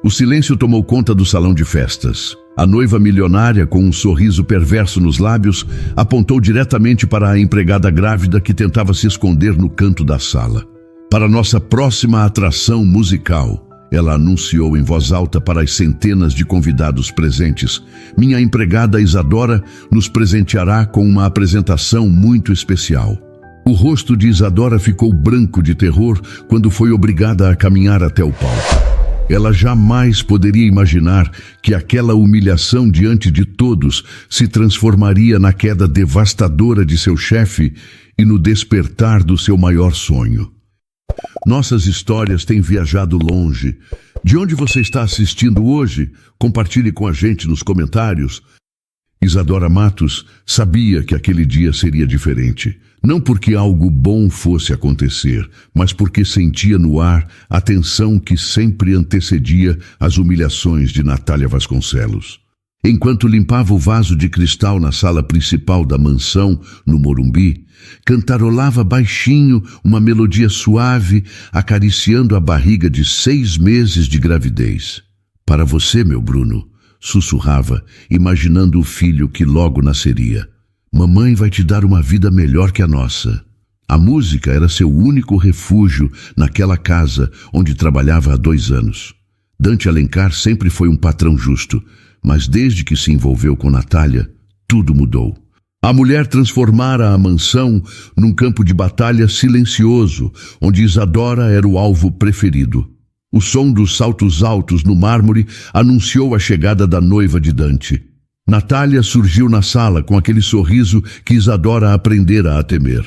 O silêncio tomou conta do salão de festas. A noiva milionária, com um sorriso perverso nos lábios, apontou diretamente para a empregada grávida que tentava se esconder no canto da sala. Para nossa próxima atração musical, ela anunciou em voz alta para as centenas de convidados presentes: minha empregada Isadora nos presenteará com uma apresentação muito especial. O rosto de Isadora ficou branco de terror quando foi obrigada a caminhar até o palco. Ela jamais poderia imaginar que aquela humilhação diante de todos se transformaria na queda devastadora de seu chefe e no despertar do seu maior sonho. Nossas histórias têm viajado longe. De onde você está assistindo hoje? Compartilhe com a gente nos comentários. Isadora Matos sabia que aquele dia seria diferente. Não porque algo bom fosse acontecer, mas porque sentia no ar a tensão que sempre antecedia as humilhações de Natália Vasconcelos. Enquanto limpava o vaso de cristal na sala principal da mansão, no Morumbi, cantarolava baixinho uma melodia suave, acariciando a barriga de 6 meses de gravidez. Para você, meu Bruno, sussurrava, imaginando o filho que logo nasceria. Mamãe vai te dar uma vida melhor que a nossa. A música era seu único refúgio naquela casa onde trabalhava há 2 anos. Dante Alencar sempre foi um patrão justo, mas desde que se envolveu com Natália, tudo mudou. A mulher transformara a mansão num campo de batalha silencioso, onde Isadora era o alvo preferido. O som dos saltos altos no mármore anunciou a chegada da noiva de Dante. Natália surgiu na sala com aquele sorriso que Isadora aprendera a temer.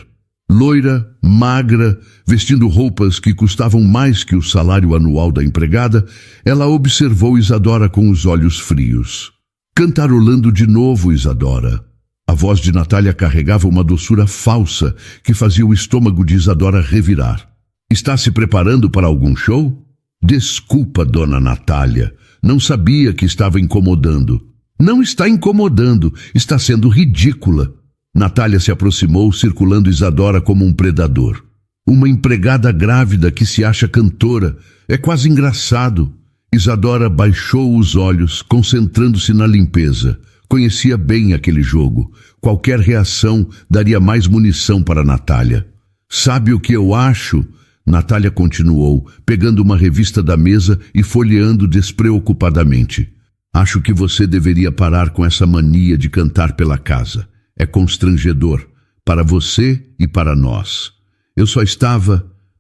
Loira, magra, vestindo roupas que custavam mais que o salário anual da empregada, ela observou Isadora com os olhos frios. Cantarolando de novo, Isadora. A voz de Natália carregava uma doçura falsa que fazia o estômago de Isadora revirar. Está se preparando para algum show? Desculpa, dona Natália. Não sabia que estava incomodando. Não está incomodando, está sendo ridícula. Natália se aproximou, circulando Isadora como um predador. Uma empregada grávida que se acha cantora. É quase engraçado. Isadora baixou os olhos, concentrando-se na limpeza. Conhecia bem aquele jogo. Qualquer reação daria mais munição para Natália. Sabe o que eu acho? Natália continuou, pegando uma revista da mesa e folheando despreocupadamente. Acho que você deveria parar com essa mania de cantar pela casa. É constrangedor, para você e para nós.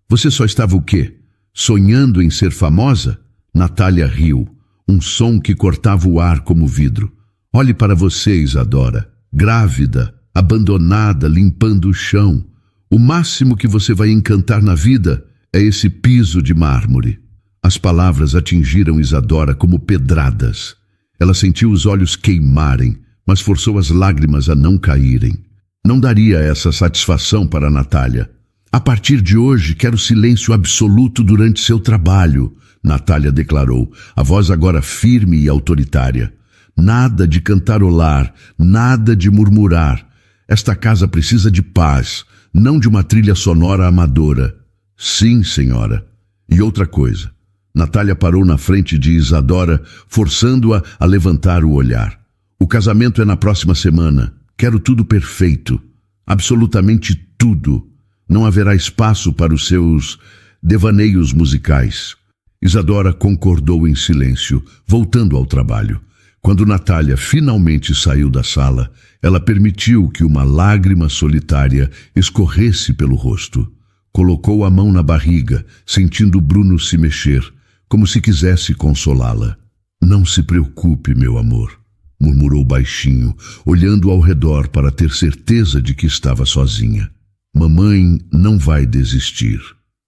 Você só estava o quê? Sonhando em ser famosa? Natália riu, um som que cortava o ar como vidro. Olhe para você, Isadora, grávida, abandonada, limpando o chão. O máximo que você vai encantar na vida é esse piso de mármore. As palavras atingiram Isadora como pedradas. Ela sentiu os olhos queimarem, mas forçou as lágrimas a não caírem. Não daria essa satisfação para Natália. A partir de hoje, quero silêncio absoluto durante seu trabalho, Natália declarou, a voz agora firme e autoritária. Nada de cantarolar, nada de murmurar. Esta casa precisa de paz, não de uma trilha sonora amadora. Sim, senhora. E outra coisa. Natália parou na frente de Isadora, forçando-a a levantar o olhar. O casamento é na próxima semana. Quero tudo perfeito. Absolutamente tudo. Não haverá espaço para os seus devaneios musicais. Isadora concordou em silêncio, voltando ao trabalho. Quando Natália finalmente saiu da sala, ela permitiu que uma lágrima solitária escorresse pelo rosto. Colocou a mão na barriga, sentindo Bruno se mexer, como se quisesse consolá-la. Não se preocupe, meu amor, murmurou baixinho, olhando ao redor para ter certeza de que estava sozinha. Mamãe não vai desistir.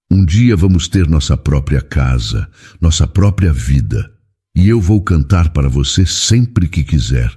Um dia vamos ter nossa própria casa, nossa própria vida. E eu vou cantar para você sempre que quiser.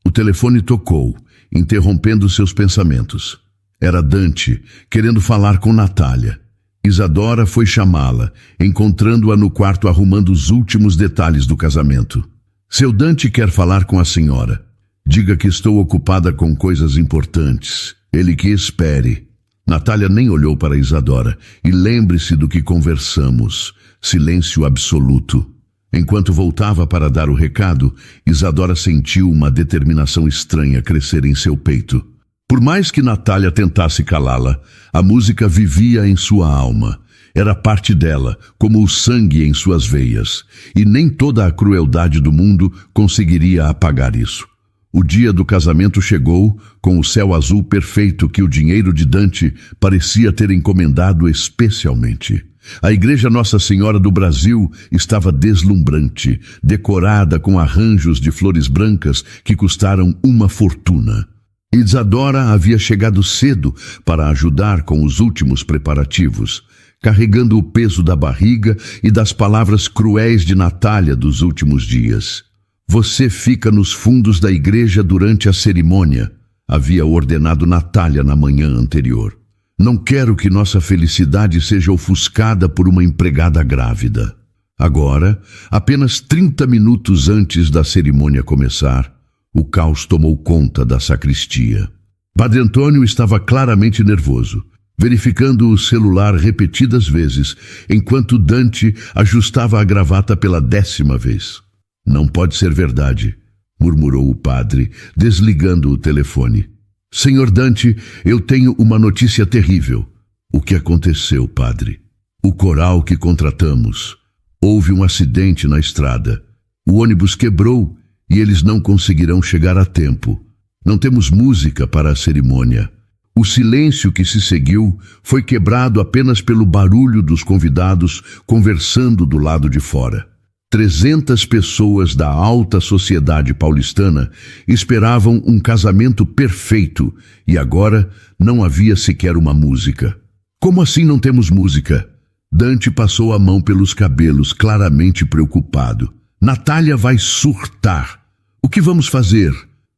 O telefone tocou, interrompendo seus pensamentos. Era Dante, querendo falar com Natália. Isadora foi chamá-la, encontrando-a no quarto arrumando os últimos detalhes do casamento. Seu Dante quer falar com a senhora. Diga que estou ocupada com coisas importantes. Ele que espere. Natália nem olhou para Isadora. E lembre-se do que conversamos. Silêncio absoluto. Enquanto voltava para dar o recado, Isadora sentiu uma determinação estranha crescer em seu peito. Por mais que Natália tentasse calá-la, a música vivia em sua alma. Era parte dela, como o sangue em suas veias, e nem toda a crueldade do mundo conseguiria apagar isso. O dia do casamento chegou, com o céu azul perfeito que o dinheiro de Dante parecia ter encomendado especialmente. A Igreja Nossa Senhora do Brasil estava deslumbrante, decorada com arranjos de flores brancas que custaram uma fortuna. Isadora havia chegado cedo para ajudar com os últimos preparativos, carregando o peso da barriga e das palavras cruéis de Natália dos últimos dias. Você fica nos fundos da igreja durante a cerimônia, havia ordenado Natália na manhã anterior. Não quero que nossa felicidade seja ofuscada por uma empregada grávida. Agora, apenas 30 minutos antes da cerimônia começar, o caos tomou conta da sacristia. Padre Antônio estava claramente nervoso, verificando o celular repetidas vezes, enquanto Dante ajustava a gravata pela 10ª vez. Não pode ser verdade, murmurou o padre, desligando o telefone. Senhor Dante, eu tenho uma notícia terrível. O que aconteceu, padre? O coral que contratamos. Houve um acidente na estrada. O ônibus quebrou e eles não conseguirão chegar a tempo. Não temos música para a cerimônia. O silêncio que se seguiu foi quebrado apenas pelo barulho dos convidados conversando do lado de fora. 300 pessoas da alta sociedade paulistana esperavam um casamento perfeito e agora não havia sequer uma música. Como assim não temos música? Dante passou a mão pelos cabelos, claramente preocupado. Natália vai surtar. O que vamos fazer?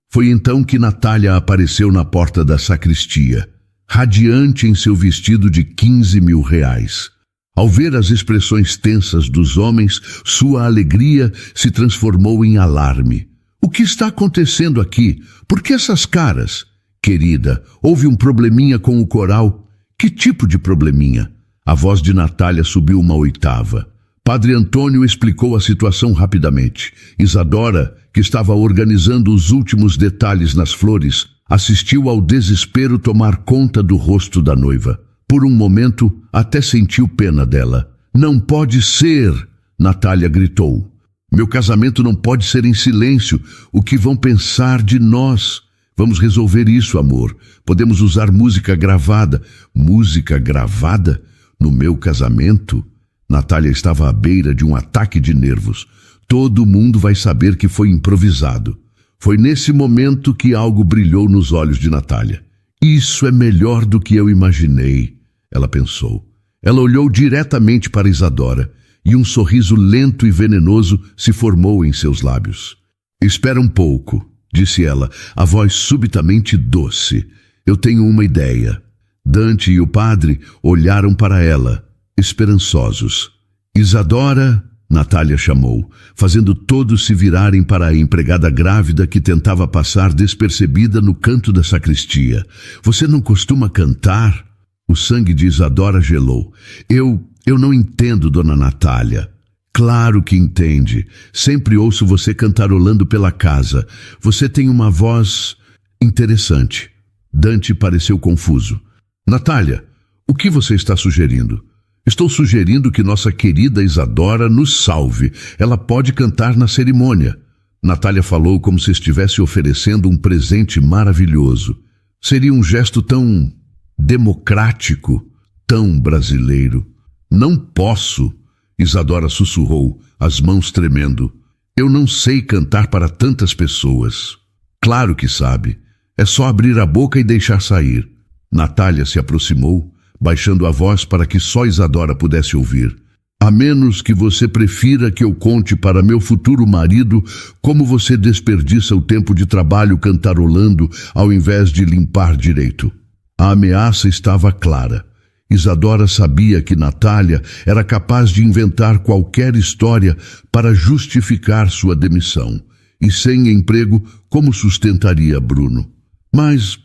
Foi então que Natália apareceu na porta da sacristia, radiante em seu vestido de 15 mil reais. Ao ver as expressões tensas dos homens, sua alegria se transformou em alarme. O que está acontecendo aqui? Por que essas caras? Querida, houve um probleminha com o coral. Que tipo de probleminha? A voz de Natália subiu uma oitava. Padre Antônio explicou a situação rapidamente. Isadora, que estava organizando os últimos detalhes nas flores, assistiu ao desespero tomar conta do rosto da noiva. Por um momento, até sentiu pena dela. Não pode ser, Natália gritou. Meu casamento não pode ser em silêncio. O que vão pensar de nós? Vamos resolver isso, amor. Podemos usar música gravada. Música gravada? No meu casamento? Natália estava à beira de um ataque de nervos. Todo mundo vai saber que foi improvisado. Foi nesse momento que algo brilhou nos olhos de Natália. Isso é melhor do que eu imaginei, ela pensou. Ela olhou diretamente para Isadora e um sorriso lento e venenoso se formou em seus lábios. Espera um pouco, disse ela, a voz subitamente doce. Eu tenho uma ideia. Dante e o padre olharam para ela, esperançosos. Isadora, Natália chamou, fazendo todos se virarem para a empregada grávida que tentava passar despercebida no canto da sacristia. Você não costuma cantar? O sangue de Isadora gelou. Eu não entendo, dona Natália. Claro que entende. Sempre ouço você cantarolando pela casa. Você tem uma voz interessante. Dante pareceu confuso. Natália, o que você está sugerindo? Estou sugerindo que nossa querida Isadora nos salve. Ela pode cantar na cerimônia. Natália falou como se estivesse oferecendo um presente maravilhoso. Seria um gesto tão democrático, tão brasileiro. Não posso, Isadora sussurrou, as mãos tremendo. Eu não sei cantar para tantas pessoas. Claro que sabe. É só abrir a boca e deixar sair. Natália se aproximou, baixando a voz para que só Isadora pudesse ouvir. A menos que você prefira que eu conte para meu futuro marido como você desperdiça o tempo de trabalho cantarolando ao invés de limpar direito. A ameaça estava clara. Isadora sabia que Natália era capaz de inventar qualquer história para justificar sua demissão. E sem emprego, como sustentaria Bruno? Mas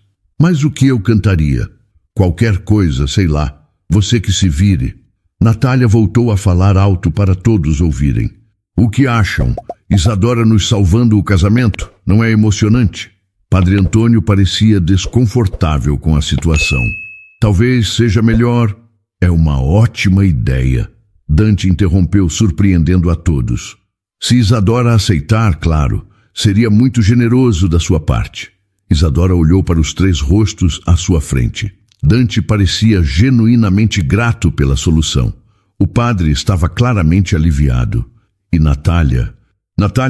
o que eu cantaria? Qualquer coisa, sei lá. Você que se vire. Natália voltou a falar alto para todos ouvirem. O que acham? Isadora nos salvando o casamento? Não é emocionante? Padre Antônio parecia desconfortável com a situação. Talvez seja melhor. É uma ótima ideia. Dante interrompeu, surpreendendo a todos. Se Isadora aceitar, claro, seria muito generoso da sua parte. Isadora olhou para os 3 rostos à sua frente. Dante parecia genuinamente grato pela solução. O padre estava claramente aliviado. E Natália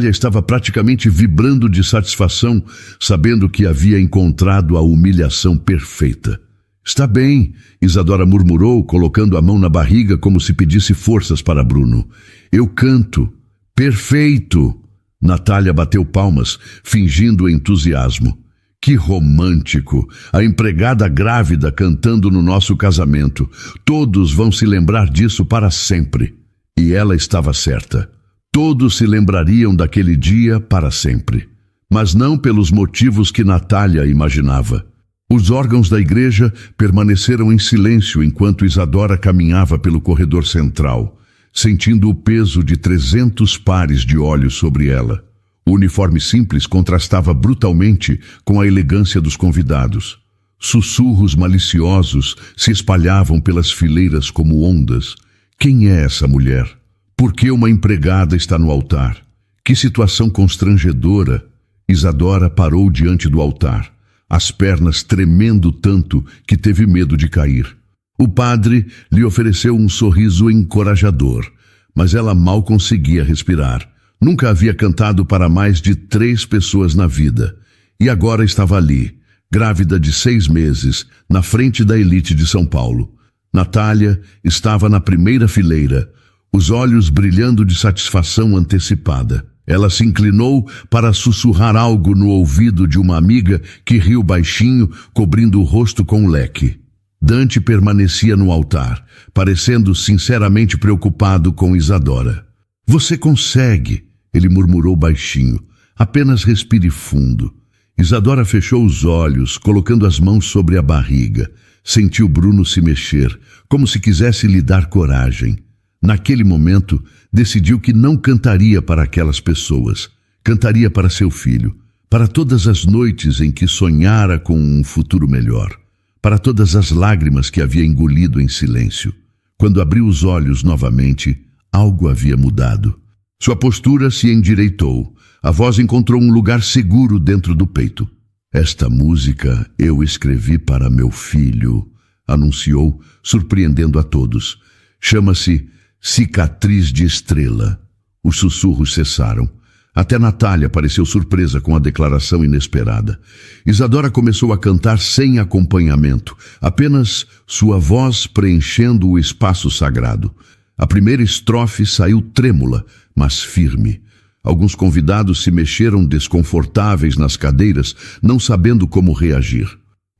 estava praticamente vibrando de satisfação, sabendo que havia encontrado a humilhação perfeita. Está bem, Isadora murmurou, colocando a mão na barriga como se pedisse forças para Bruno. Eu canto. Perfeito! Natália bateu palmas, fingindo entusiasmo. Que romântico! A empregada grávida cantando no nosso casamento. Todos vão se lembrar disso para sempre. E ela estava certa. Todos se lembrariam daquele dia para sempre. Mas não pelos motivos que Natália imaginava. Os órgãos da igreja permaneceram em silêncio enquanto Isadora caminhava pelo corredor central, sentindo o peso de 300 pares de olhos sobre ela. O uniforme simples contrastava brutalmente com a elegância dos convidados. Sussurros maliciosos se espalhavam pelas fileiras como ondas. Quem é essa mulher? Por que uma empregada está no altar? Que situação constrangedora! Isadora parou diante do altar, as pernas tremendo tanto que teve medo de cair. O padre lhe ofereceu um sorriso encorajador, mas ela mal conseguia respirar. Nunca havia cantado para mais de 3 pessoas na vida, e agora estava ali, grávida de 6 meses, na frente da elite de São Paulo. Natália estava na primeira fileira, os olhos brilhando de satisfação antecipada. Ela se inclinou para sussurrar algo no ouvido de uma amiga que riu baixinho, cobrindo o rosto com um leque. Dante permanecia no altar, parecendo sinceramente preocupado com Isadora. Você consegue, ele murmurou baixinho. Apenas respire fundo. Isadora fechou os olhos, colocando as mãos sobre a barriga. Sentiu Bruno se mexer, como se quisesse lhe dar coragem. Naquele momento, decidiu que não cantaria para aquelas pessoas. Cantaria para seu filho, para todas as noites em que sonhara com um futuro melhor, para todas as lágrimas que havia engolido em silêncio. Quando abriu os olhos novamente, algo havia mudado. Sua postura se endireitou. A voz encontrou um lugar seguro dentro do peito. Esta música eu escrevi para meu filho, anunciou, surpreendendo a todos. Chama-se Cicatriz de Estrela. Os sussurros cessaram. Até Natália pareceu surpresa com a declaração inesperada. Isadora começou a cantar sem acompanhamento, apenas sua voz preenchendo o espaço sagrado. A primeira estrofe saiu trêmula, mas firme. Alguns convidados se mexeram desconfortáveis nas cadeiras, não sabendo como reagir.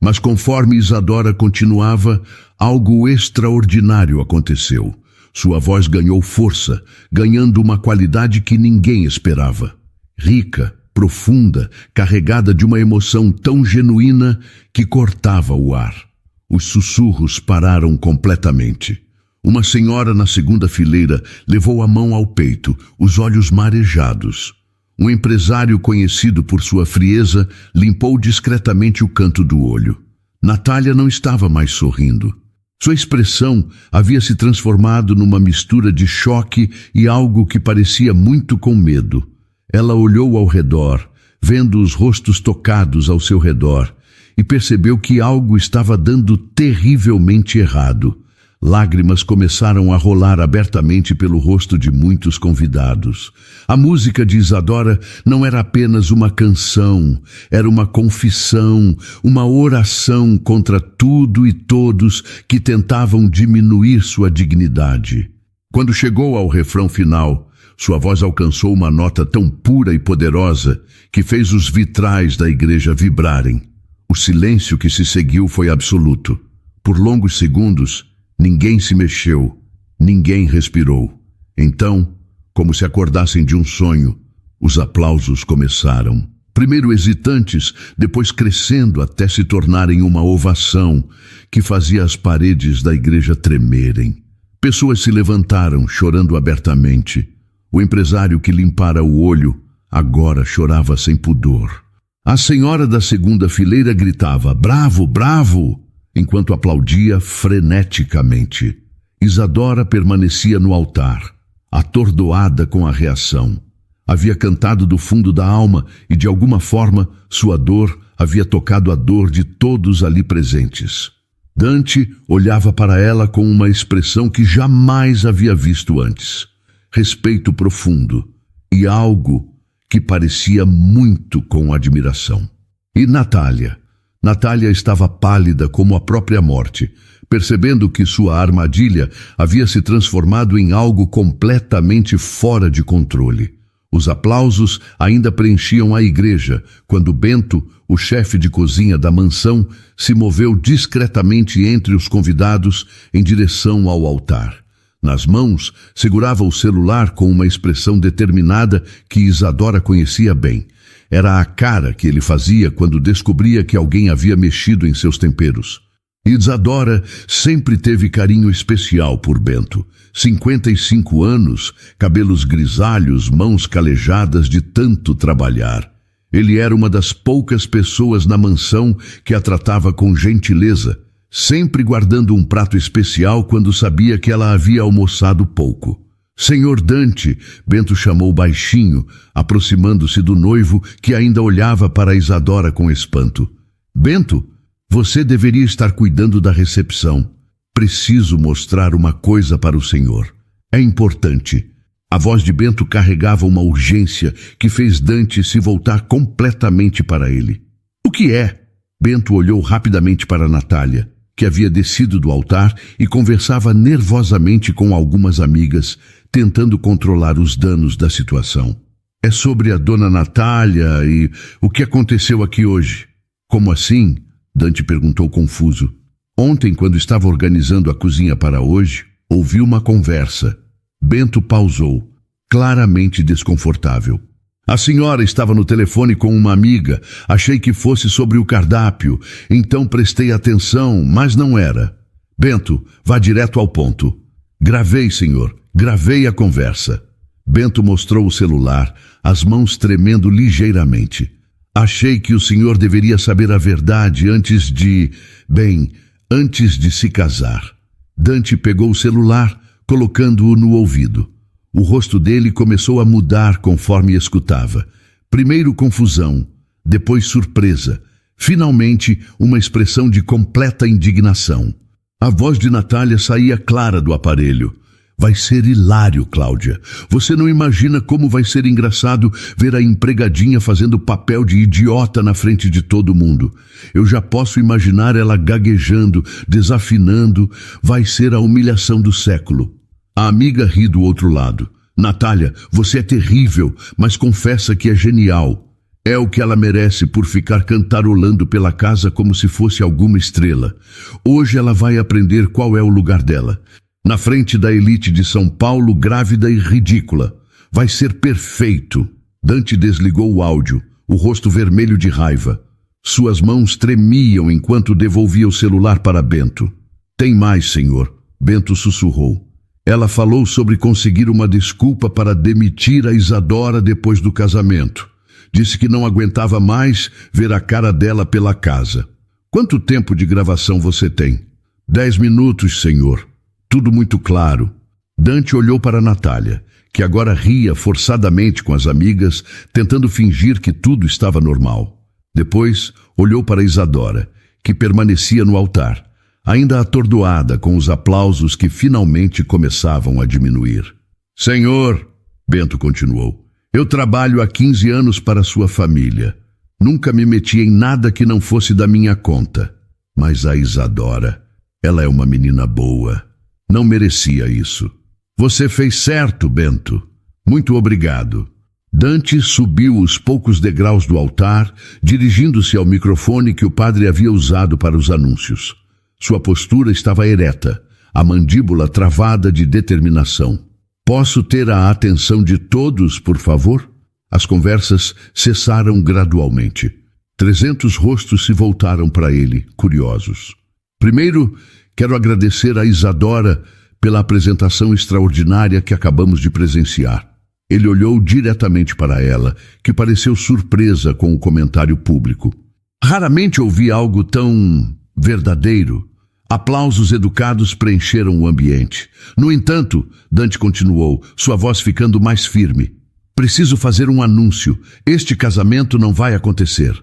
Mas conforme Isadora continuava, algo extraordinário aconteceu. Sua voz ganhou força, ganhando uma qualidade que ninguém esperava. Rica, profunda, carregada de uma emoção tão genuína que cortava o ar. Os sussurros pararam completamente. Uma senhora na segunda fileira levou a mão ao peito, os olhos marejados. Um empresário conhecido por sua frieza limpou discretamente o canto do olho. Natália não estava mais sorrindo. Sua expressão havia se transformado numa mistura de choque e algo que parecia muito com medo. Ela olhou ao redor, vendo os rostos tocados ao seu redor, e percebeu que algo estava dando terrivelmente errado. Lágrimas começaram a rolar abertamente pelo rosto de muitos convidados. A música de Isadora não era apenas uma canção, era uma confissão, uma oração contra tudo e todos que tentavam diminuir sua dignidade. Quando chegou ao refrão final, sua voz alcançou uma nota tão pura e poderosa que fez os vitrais da igreja vibrarem. O silêncio que se seguiu foi absoluto. Por longos segundos, ninguém se mexeu, ninguém respirou. Então, como se acordassem de um sonho, os aplausos começaram. Primeiro hesitantes, depois crescendo até se tornarem uma ovação que fazia as paredes da igreja tremerem. Pessoas se levantaram, chorando abertamente. O empresário que limpara o olho agora chorava sem pudor. A senhora da segunda fileira gritava: "Bravo, bravo!", enquanto aplaudia freneticamente. Isadora permanecia no altar, atordoada com a reação. Havia cantado do fundo da alma e, de alguma forma, sua dor havia tocado a dor de todos ali presentes. Dante olhava para ela com uma expressão que jamais havia visto antes. Respeito profundo e algo que parecia muito com admiração. E Natália? Natália estava pálida como a própria morte, percebendo que sua armadilha havia se transformado em algo completamente fora de controle. Os aplausos ainda preenchiam a igreja, quando Bento, o chefe de cozinha da mansão, se moveu discretamente entre os convidados em direção ao altar. Nas mãos, segurava o celular com uma expressão determinada que Isadora conhecia bem. Era a cara que ele fazia quando descobria que alguém havia mexido em seus temperos. Isadora sempre teve carinho especial por Bento. 55 anos, cabelos grisalhos, mãos calejadas de tanto trabalhar. Ele era uma das poucas pessoas na mansão que a tratava com gentileza, sempre guardando um prato especial quando sabia que ela havia almoçado pouco. "Senhor Dante", Bento chamou baixinho, aproximando-se do noivo, que ainda olhava para Isadora com espanto. "Bento, você deveria estar cuidando da recepção. Preciso mostrar uma coisa para o senhor. É importante." A voz de Bento carregava uma urgência que fez Dante se voltar completamente para ele. "O que é?" Bento olhou rapidamente para Natália, que havia descido do altar e conversava nervosamente com algumas amigas, tentando controlar os danos da situação. "É sobre a dona Natália e o que aconteceu aqui hoje." "Como assim?" Dante perguntou confuso. "Ontem, quando estava organizando a cozinha para hoje, ouvi uma conversa." Bento pausou, claramente desconfortável. "A senhora estava no telefone com uma amiga. Achei que fosse sobre o cardápio, então prestei atenção, mas não era." "Bento, vá direto ao ponto." "Gravei, senhor. Gravei a conversa." Bento mostrou o celular, as mãos tremendo ligeiramente. "Achei que o senhor deveria saber a verdade antes de se casar." Dante pegou o celular, colocando-o no ouvido. O rosto dele começou a mudar conforme escutava. Primeiro confusão, depois surpresa, finalmente uma expressão de completa indignação. A voz de Natália saía clara do aparelho. "Vai ser hilário, Cláudia. Você não imagina como vai ser engraçado ver a empregadinha fazendo papel de idiota na frente de todo mundo. Eu já posso imaginar ela gaguejando, desafinando. Vai ser a humilhação do século." A amiga ri do outro lado. "Natália, você é terrível, mas confessa que é genial. É o que ela merece por ficar cantarolando pela casa como se fosse alguma estrela. Hoje ela vai aprender qual é o lugar dela. Na frente da elite de São Paulo, grávida e ridícula. Vai ser perfeito." Dante desligou o áudio, o rosto vermelho de raiva. Suas mãos tremiam enquanto devolvia o celular para Bento. "Tem mais, senhor." Bento sussurrou. Ela falou sobre conseguir uma desculpa para demitir a Isadora depois do casamento. Disse que não aguentava mais ver a cara dela pela casa. "Quanto tempo de gravação você tem?" 10 minutos, senhor. Tudo muito claro." Dante olhou para Natália, que agora ria forçadamente com as amigas, tentando fingir que tudo estava normal. Depois, olhou para Isadora, que permanecia no altar, ainda atordoada com os aplausos que finalmente começavam a diminuir. "Senhor", Bento continuou, "eu trabalho há 15 anos para sua família. Nunca me meti em nada que não fosse da minha conta. Mas a Isadora, ela é uma menina boa. Não merecia isso." "Você fez certo, Bento. Muito obrigado." Dante subiu os poucos degraus do altar, dirigindo-se ao microfone que o padre havia usado para os anúncios. Sua postura estava ereta, a mandíbula travada de determinação. "Posso ter a atenção de todos, por favor?" As conversas cessaram gradualmente. 300 rostos se voltaram para ele, curiosos. "Primeiro, quero agradecer a Isadora pela apresentação extraordinária que acabamos de presenciar." Ele olhou diretamente para ela, que pareceu surpresa com o comentário público. Raramente ouvi algo tão verdadeiro. Aplausos educados preencheram o ambiente. No entanto, Dante continuou, sua voz ficando mais firme. Preciso fazer um anúncio. Este casamento não vai acontecer.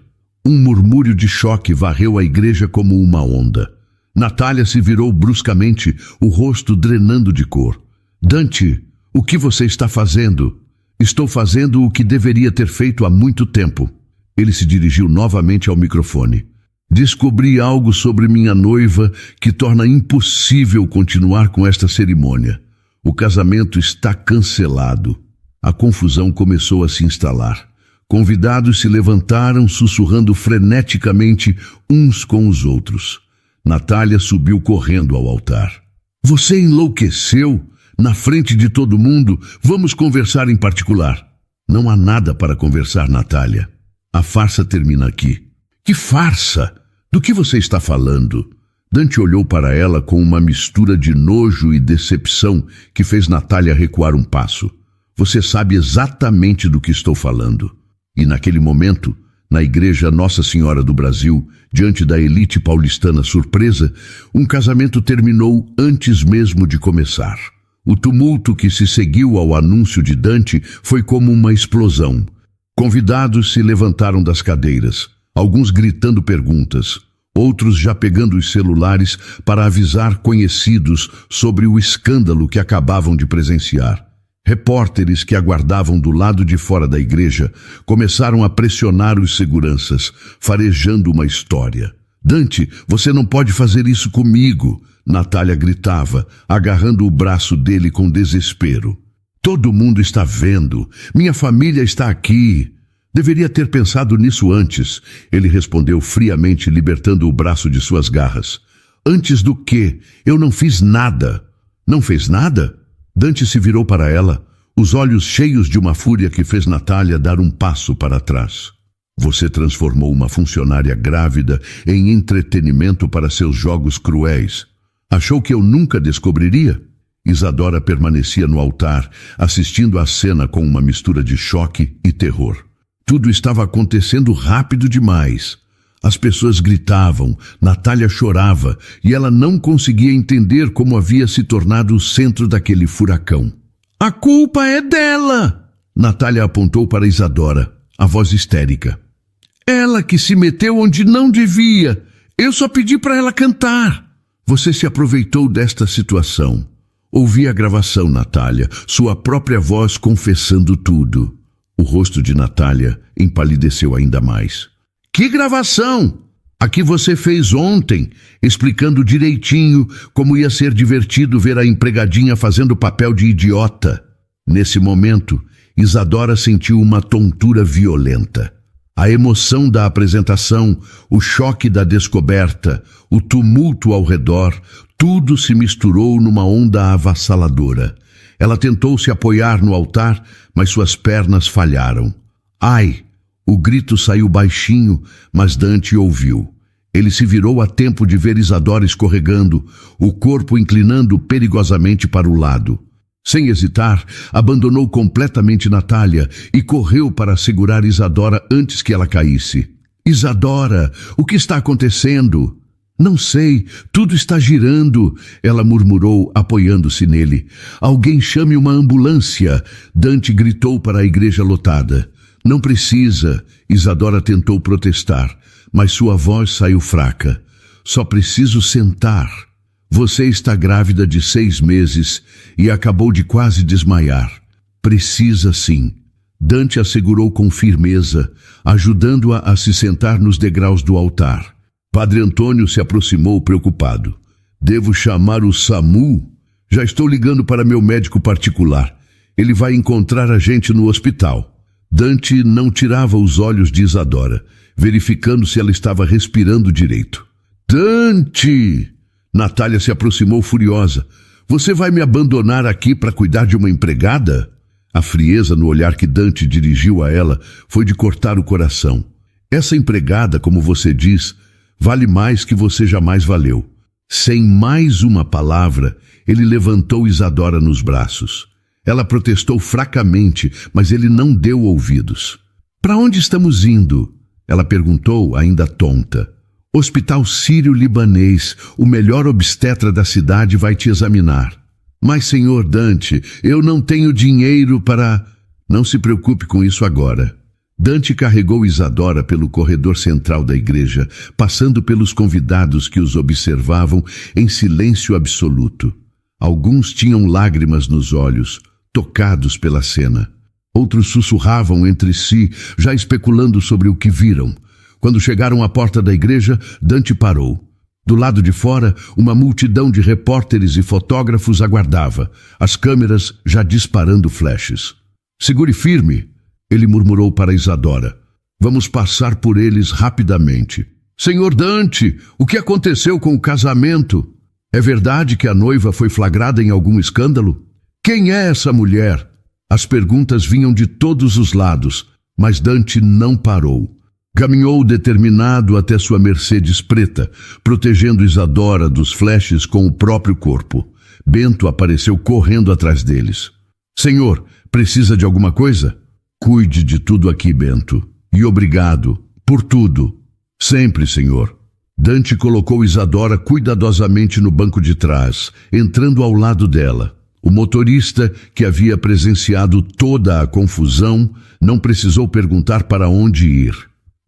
Um murmúrio de choque varreu a igreja como uma onda. Natália se virou bruscamente, o rosto drenando de cor. Dante, o que você está fazendo? Estou fazendo o que deveria ter feito há muito tempo. Ele se dirigiu novamente ao microfone. Descobri algo sobre minha noiva que torna impossível continuar com esta cerimônia. O casamento está cancelado. A confusão começou a se instalar. Convidados se levantaram, sussurrando freneticamente uns com os outros. Natália subiu correndo ao altar. Você enlouqueceu? Na frente de todo mundo, vamos conversar em particular. Não há nada para conversar, Natália. A farsa termina aqui. Que farsa? Do que você está falando? Dante olhou para ela com uma mistura de nojo e decepção que fez Natália recuar um passo. Você sabe exatamente do que estou falando. E naquele momento, na igreja Nossa Senhora do Brasil, diante da elite paulistana surpresa, um casamento terminou antes mesmo de começar. O tumulto que se seguiu ao anúncio de Dante foi como uma explosão. Convidados se levantaram das cadeiras, alguns gritando perguntas, outros já pegando os celulares para avisar conhecidos sobre o escândalo que acabavam de presenciar. Repórteres que aguardavam do lado de fora da igreja começaram a pressionar os seguranças, farejando uma história. Dante, você não pode fazer isso comigo, Natália gritava, agarrando o braço dele com desespero. Todo mundo está vendo. Minha família está aqui. Deveria ter pensado nisso antes, ele respondeu friamente, libertando o braço de suas garras. Antes do quê? Eu não fiz nada. Não fez nada? Dante se virou para ela, os olhos cheios de uma fúria que fez Natália dar um passo para trás. Você transformou uma funcionária grávida em entretenimento para seus jogos cruéis. Achou que eu nunca descobriria? Isadora permanecia no altar, assistindo à cena com uma mistura de choque e terror. Tudo estava acontecendo rápido demais. As pessoas gritavam, Natália chorava e ela não conseguia entender como havia se tornado o centro daquele furacão. A culpa é dela! Natália apontou para Isadora, a voz histérica. Ela que se meteu onde não devia. Eu só pedi para ela cantar. Você se aproveitou desta situação. Ouvi a gravação, Natália, sua própria voz confessando tudo. O rosto de Natália empalideceu ainda mais. Que gravação? A que você fez ontem, explicando direitinho como ia ser divertido ver a empregadinha fazendo o papel de idiota. Nesse momento, Isadora sentiu uma tontura violenta. A emoção da apresentação, o choque da descoberta, o tumulto ao redor, tudo se misturou numa onda avassaladora. Ela tentou se apoiar no altar, mas suas pernas falharam. Ai! O grito saiu baixinho, mas Dante ouviu. Ele se virou a tempo de ver Isadora escorregando, o corpo inclinando perigosamente para o lado. Sem hesitar, abandonou completamente Natália e correu para segurar Isadora antes que ela caísse. Isadora, o que está acontecendo? Não sei, tudo está girando, ela murmurou, apoiando-se nele. Alguém chame uma ambulância, Dante gritou para a igreja lotada. Não precisa, Isadora tentou protestar, mas sua voz saiu fraca. Só preciso sentar. Você está grávida de 6 meses e acabou de quase desmaiar. Precisa sim. Dante a segurou com firmeza, ajudando-a a se sentar nos degraus do altar. Padre Antônio se aproximou preocupado. Devo chamar o SAMU? Já estou ligando para meu médico particular. Ele vai encontrar a gente no hospital. Dante não tirava os olhos de Isadora, verificando se ela estava respirando direito. Dante! Natália se aproximou furiosa. Você vai me abandonar aqui para cuidar de uma empregada? A frieza no olhar que Dante dirigiu a ela foi de cortar o coração. Essa empregada, como você diz, vale mais que você jamais valeu. Sem mais uma palavra, ele levantou Isadora nos braços. Ela protestou fracamente, mas ele não deu ouvidos. Para onde estamos indo? Ela perguntou, ainda tonta. Hospital Sírio-Libanês, o melhor obstetra da cidade vai te examinar. Mas, senhor Dante, eu não tenho dinheiro para... Não se preocupe com isso agora. Dante carregou Isadora pelo corredor central da igreja, passando pelos convidados que os observavam em silêncio absoluto. Alguns tinham lágrimas nos olhos, tocados pela cena. Outros sussurravam entre si, já especulando sobre o que viram. Quando chegaram à porta da igreja, Dante parou. Do lado de fora, uma multidão de repórteres e fotógrafos aguardava, as câmeras já disparando flashes. Segure firme, ele murmurou para Isadora. Vamos passar por eles rapidamente. Senhor Dante, o que aconteceu com o casamento? É verdade que a noiva foi flagrada em algum escândalo? Quem é essa mulher? As perguntas vinham de todos os lados, mas Dante não parou. Caminhou determinado até sua Mercedes preta, protegendo Isadora dos flashes com o próprio corpo. Bento apareceu correndo atrás deles. Senhor, precisa de alguma coisa? Cuide de tudo aqui, Bento. E obrigado por tudo. Sempre, senhor. Dante colocou Isadora cuidadosamente no banco de trás, entrando ao lado dela. O motorista, que havia presenciado toda a confusão, não precisou perguntar para onde ir.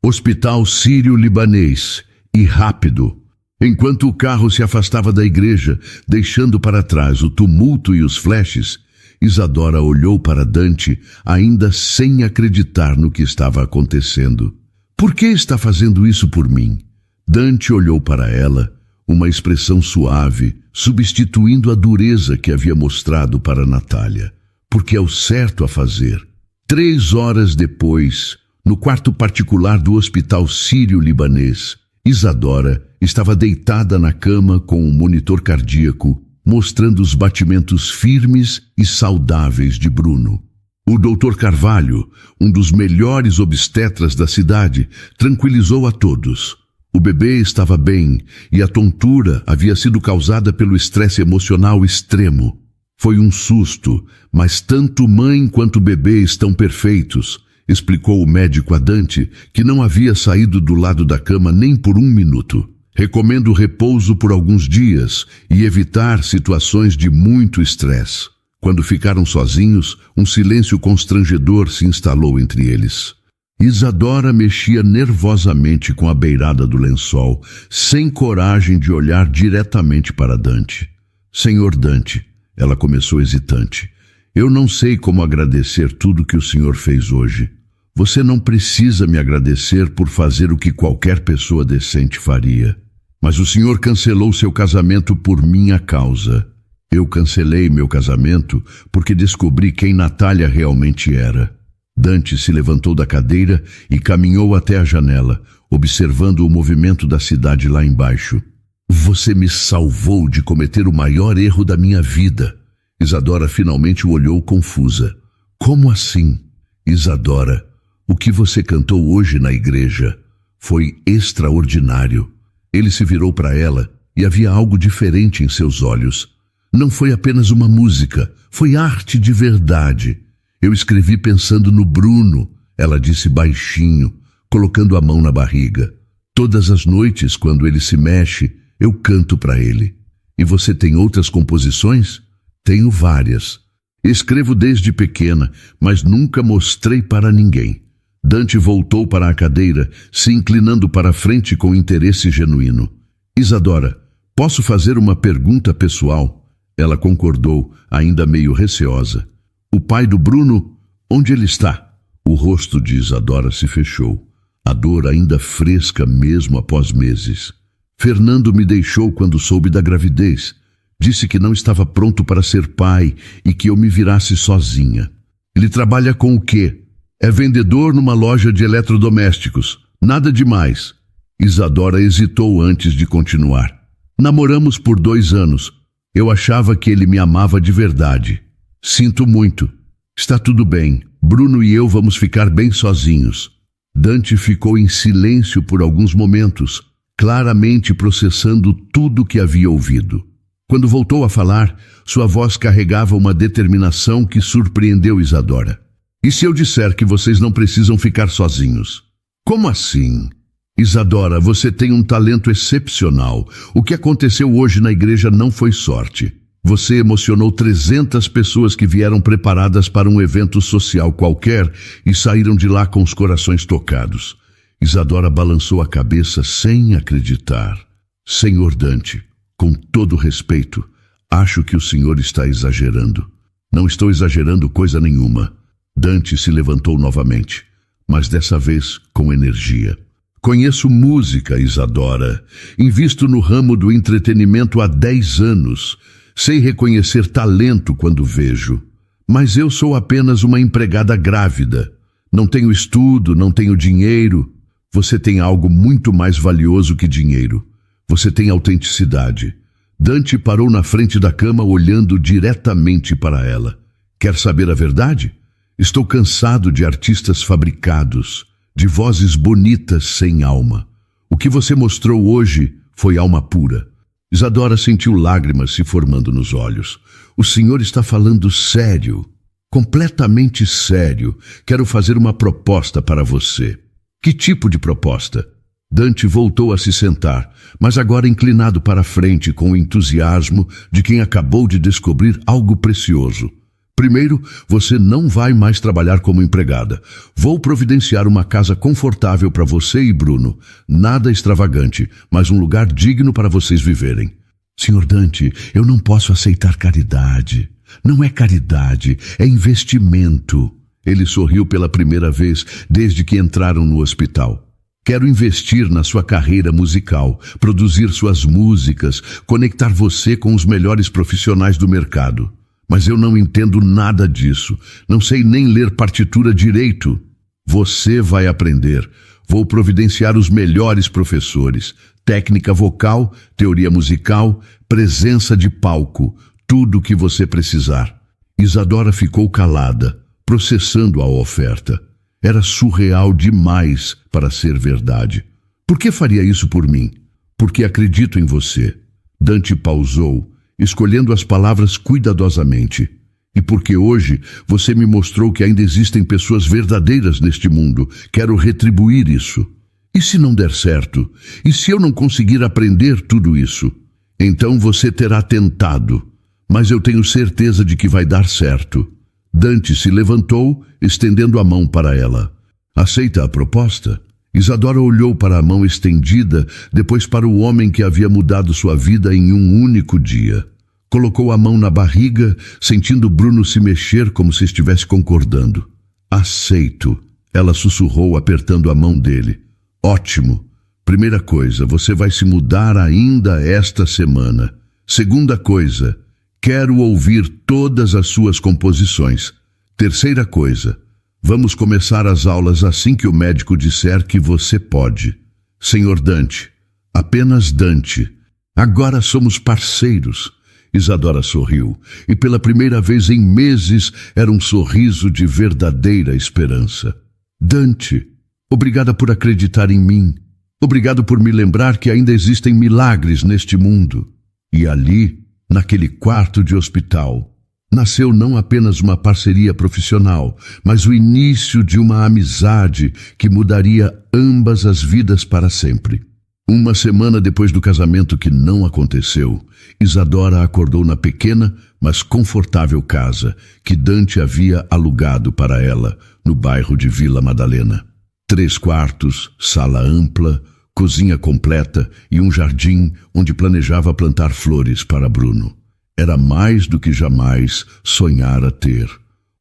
Hospital Sírio-Libanês, e rápido. Enquanto o carro se afastava da igreja, deixando para trás o tumulto e os flashes, Isadora olhou para Dante, ainda sem acreditar no que estava acontecendo. Por que está fazendo isso por mim? Dante olhou para ela, uma expressão suave, substituindo a dureza que havia mostrado para Natália. Porque é o certo a fazer. 3 horas depois, no quarto particular do Hospital Sírio-Libanês, Isadora estava deitada na cama com um monitor cardíaco, mostrando os batimentos firmes e saudáveis de Bruno. O Dr. Carvalho, um dos melhores obstetras da cidade, tranquilizou a todos. O bebê estava bem e a tontura havia sido causada pelo estresse emocional extremo. Foi um susto, mas tanto mãe quanto bebê estão perfeitos, explicou o médico a Dante, que não havia saído do lado da cama nem por 1 minuto. Recomendo repouso por alguns dias e evitar situações de muito estresse. Quando ficaram sozinhos, um silêncio constrangedor se instalou entre eles. Isadora mexia nervosamente com a beirada do lençol, sem coragem de olhar diretamente para Dante. Senhor Dante, ela começou hesitante, eu não sei como agradecer tudo que o senhor fez hoje. Você não precisa me agradecer por fazer o que qualquer pessoa decente faria. Mas o senhor cancelou seu casamento por minha causa. Eu cancelei meu casamento porque descobri quem Natália realmente era. Dante se levantou da cadeira e caminhou até a janela, observando o movimento da cidade lá embaixo. Você me salvou de cometer o maior erro da minha vida. Isadora finalmente o olhou confusa. Como assim? Isadora, o que você cantou hoje na igreja foi extraordinário. Ele se virou para ela e havia algo diferente em seus olhos. Não foi apenas uma música, foi arte de verdade. Eu escrevi pensando no Bruno, ela disse baixinho, colocando a mão na barriga. Todas as noites, quando ele se mexe, eu canto para ele. E você tem outras composições? Tenho várias. Escrevo desde pequena, mas nunca mostrei para ninguém. Dante voltou para a cadeira, se inclinando para a frente com interesse genuíno. Isadora, posso fazer uma pergunta pessoal? Ela concordou, ainda meio receosa. O pai do Bruno, onde ele está? O rosto de Isadora se fechou. A dor ainda fresca mesmo após meses. Fernando me deixou quando soube da gravidez. Disse que não estava pronto para ser pai e que eu me virasse sozinha. Ele trabalha com o quê? É vendedor numa loja de eletrodomésticos. Nada demais. Isadora hesitou antes de continuar. Namoramos por 2 anos. Eu achava que ele me amava de verdade. Sinto muito. Está tudo bem. Bruno e eu vamos ficar bem sozinhos. Dante ficou em silêncio por alguns momentos, claramente processando tudo que havia ouvido. Quando voltou a falar, sua voz carregava uma determinação que surpreendeu Isadora. E se eu disser que vocês não precisam ficar sozinhos? Como assim? Isadora, você tem um talento excepcional. O que aconteceu hoje na igreja não foi sorte. Você emocionou 300 pessoas que vieram preparadas para um evento social qualquer e saíram de lá com os corações tocados. Isadora balançou a cabeça sem acreditar. Senhor Dante, com todo respeito, acho que o senhor está exagerando. Não estou exagerando coisa nenhuma. Dante se levantou novamente, mas dessa vez com energia. Conheço música, Isadora. Invisto no ramo do entretenimento há 10 anos. Sei reconhecer talento quando vejo. Mas eu sou apenas uma empregada grávida. Não tenho estudo, não tenho dinheiro. Você tem algo muito mais valioso que dinheiro. Você tem autenticidade. Dante parou na frente da cama olhando diretamente para ela. Quer saber a verdade? Estou cansado de artistas fabricados, de vozes bonitas sem alma. O que você mostrou hoje foi alma pura. Isadora sentiu lágrimas se formando nos olhos. O senhor está falando sério, completamente sério. Quero fazer uma proposta para você. Que tipo de proposta? Dante voltou a se sentar, mas agora inclinado para a frente com o entusiasmo de quem acabou de descobrir algo precioso. Primeiro, você não vai mais trabalhar como empregada. Vou providenciar uma casa confortável para você e Bruno. Nada extravagante, mas um lugar digno para vocês viverem. Senhor Dante, eu não posso aceitar caridade. Não é caridade, é investimento. Ele sorriu pela primeira vez desde que entraram no hospital. Quero investir na sua carreira musical, produzir suas músicas, conectar você com os melhores profissionais do mercado. Mas eu não entendo nada disso. Não sei nem ler partitura direito. Você vai aprender. Vou providenciar os melhores professores. Técnica vocal, teoria musical, presença de palco. Tudo o que você precisar. Isadora ficou calada, processando a oferta. Era surreal demais para ser verdade. Por que faria isso por mim? Porque acredito em você. Dante pausou, escolhendo as palavras cuidadosamente. E porque hoje você me mostrou que ainda existem pessoas verdadeiras neste mundo. Quero retribuir isso. E se não der certo? E se eu não conseguir aprender tudo isso? Então você terá tentado. Mas eu tenho certeza de que vai dar certo. Dante se levantou, estendendo a mão para ela. Aceita a proposta? Isadora olhou para a mão estendida, depois para o homem que havia mudado sua vida em um único dia. Colocou a mão na barriga, sentindo Bruno se mexer como se estivesse concordando. Aceito, ela sussurrou apertando a mão dele. Ótimo. Primeira coisa, você vai se mudar ainda esta semana. Segunda coisa, quero ouvir todas as suas composições. Terceira coisa, vamos começar as aulas assim que o médico disser que você pode. Senhor Dante, apenas Dante. Agora somos parceiros. Isadora sorriu, e pela primeira vez em meses era um sorriso de verdadeira esperança. Dante, obrigada por acreditar em mim. Obrigado por me lembrar que ainda existem milagres neste mundo. E ali, naquele quarto de hospital, nasceu não apenas uma parceria profissional, mas o início de uma amizade que mudaria ambas as vidas para sempre. Uma semana depois do casamento que não aconteceu, Isadora acordou na pequena, mas confortável casa que Dante havia alugado para ela no bairro de Vila Madalena. 3 quartos, sala ampla, cozinha completa e um jardim onde planejava plantar flores para Bruno. Era mais do que jamais sonhara ter.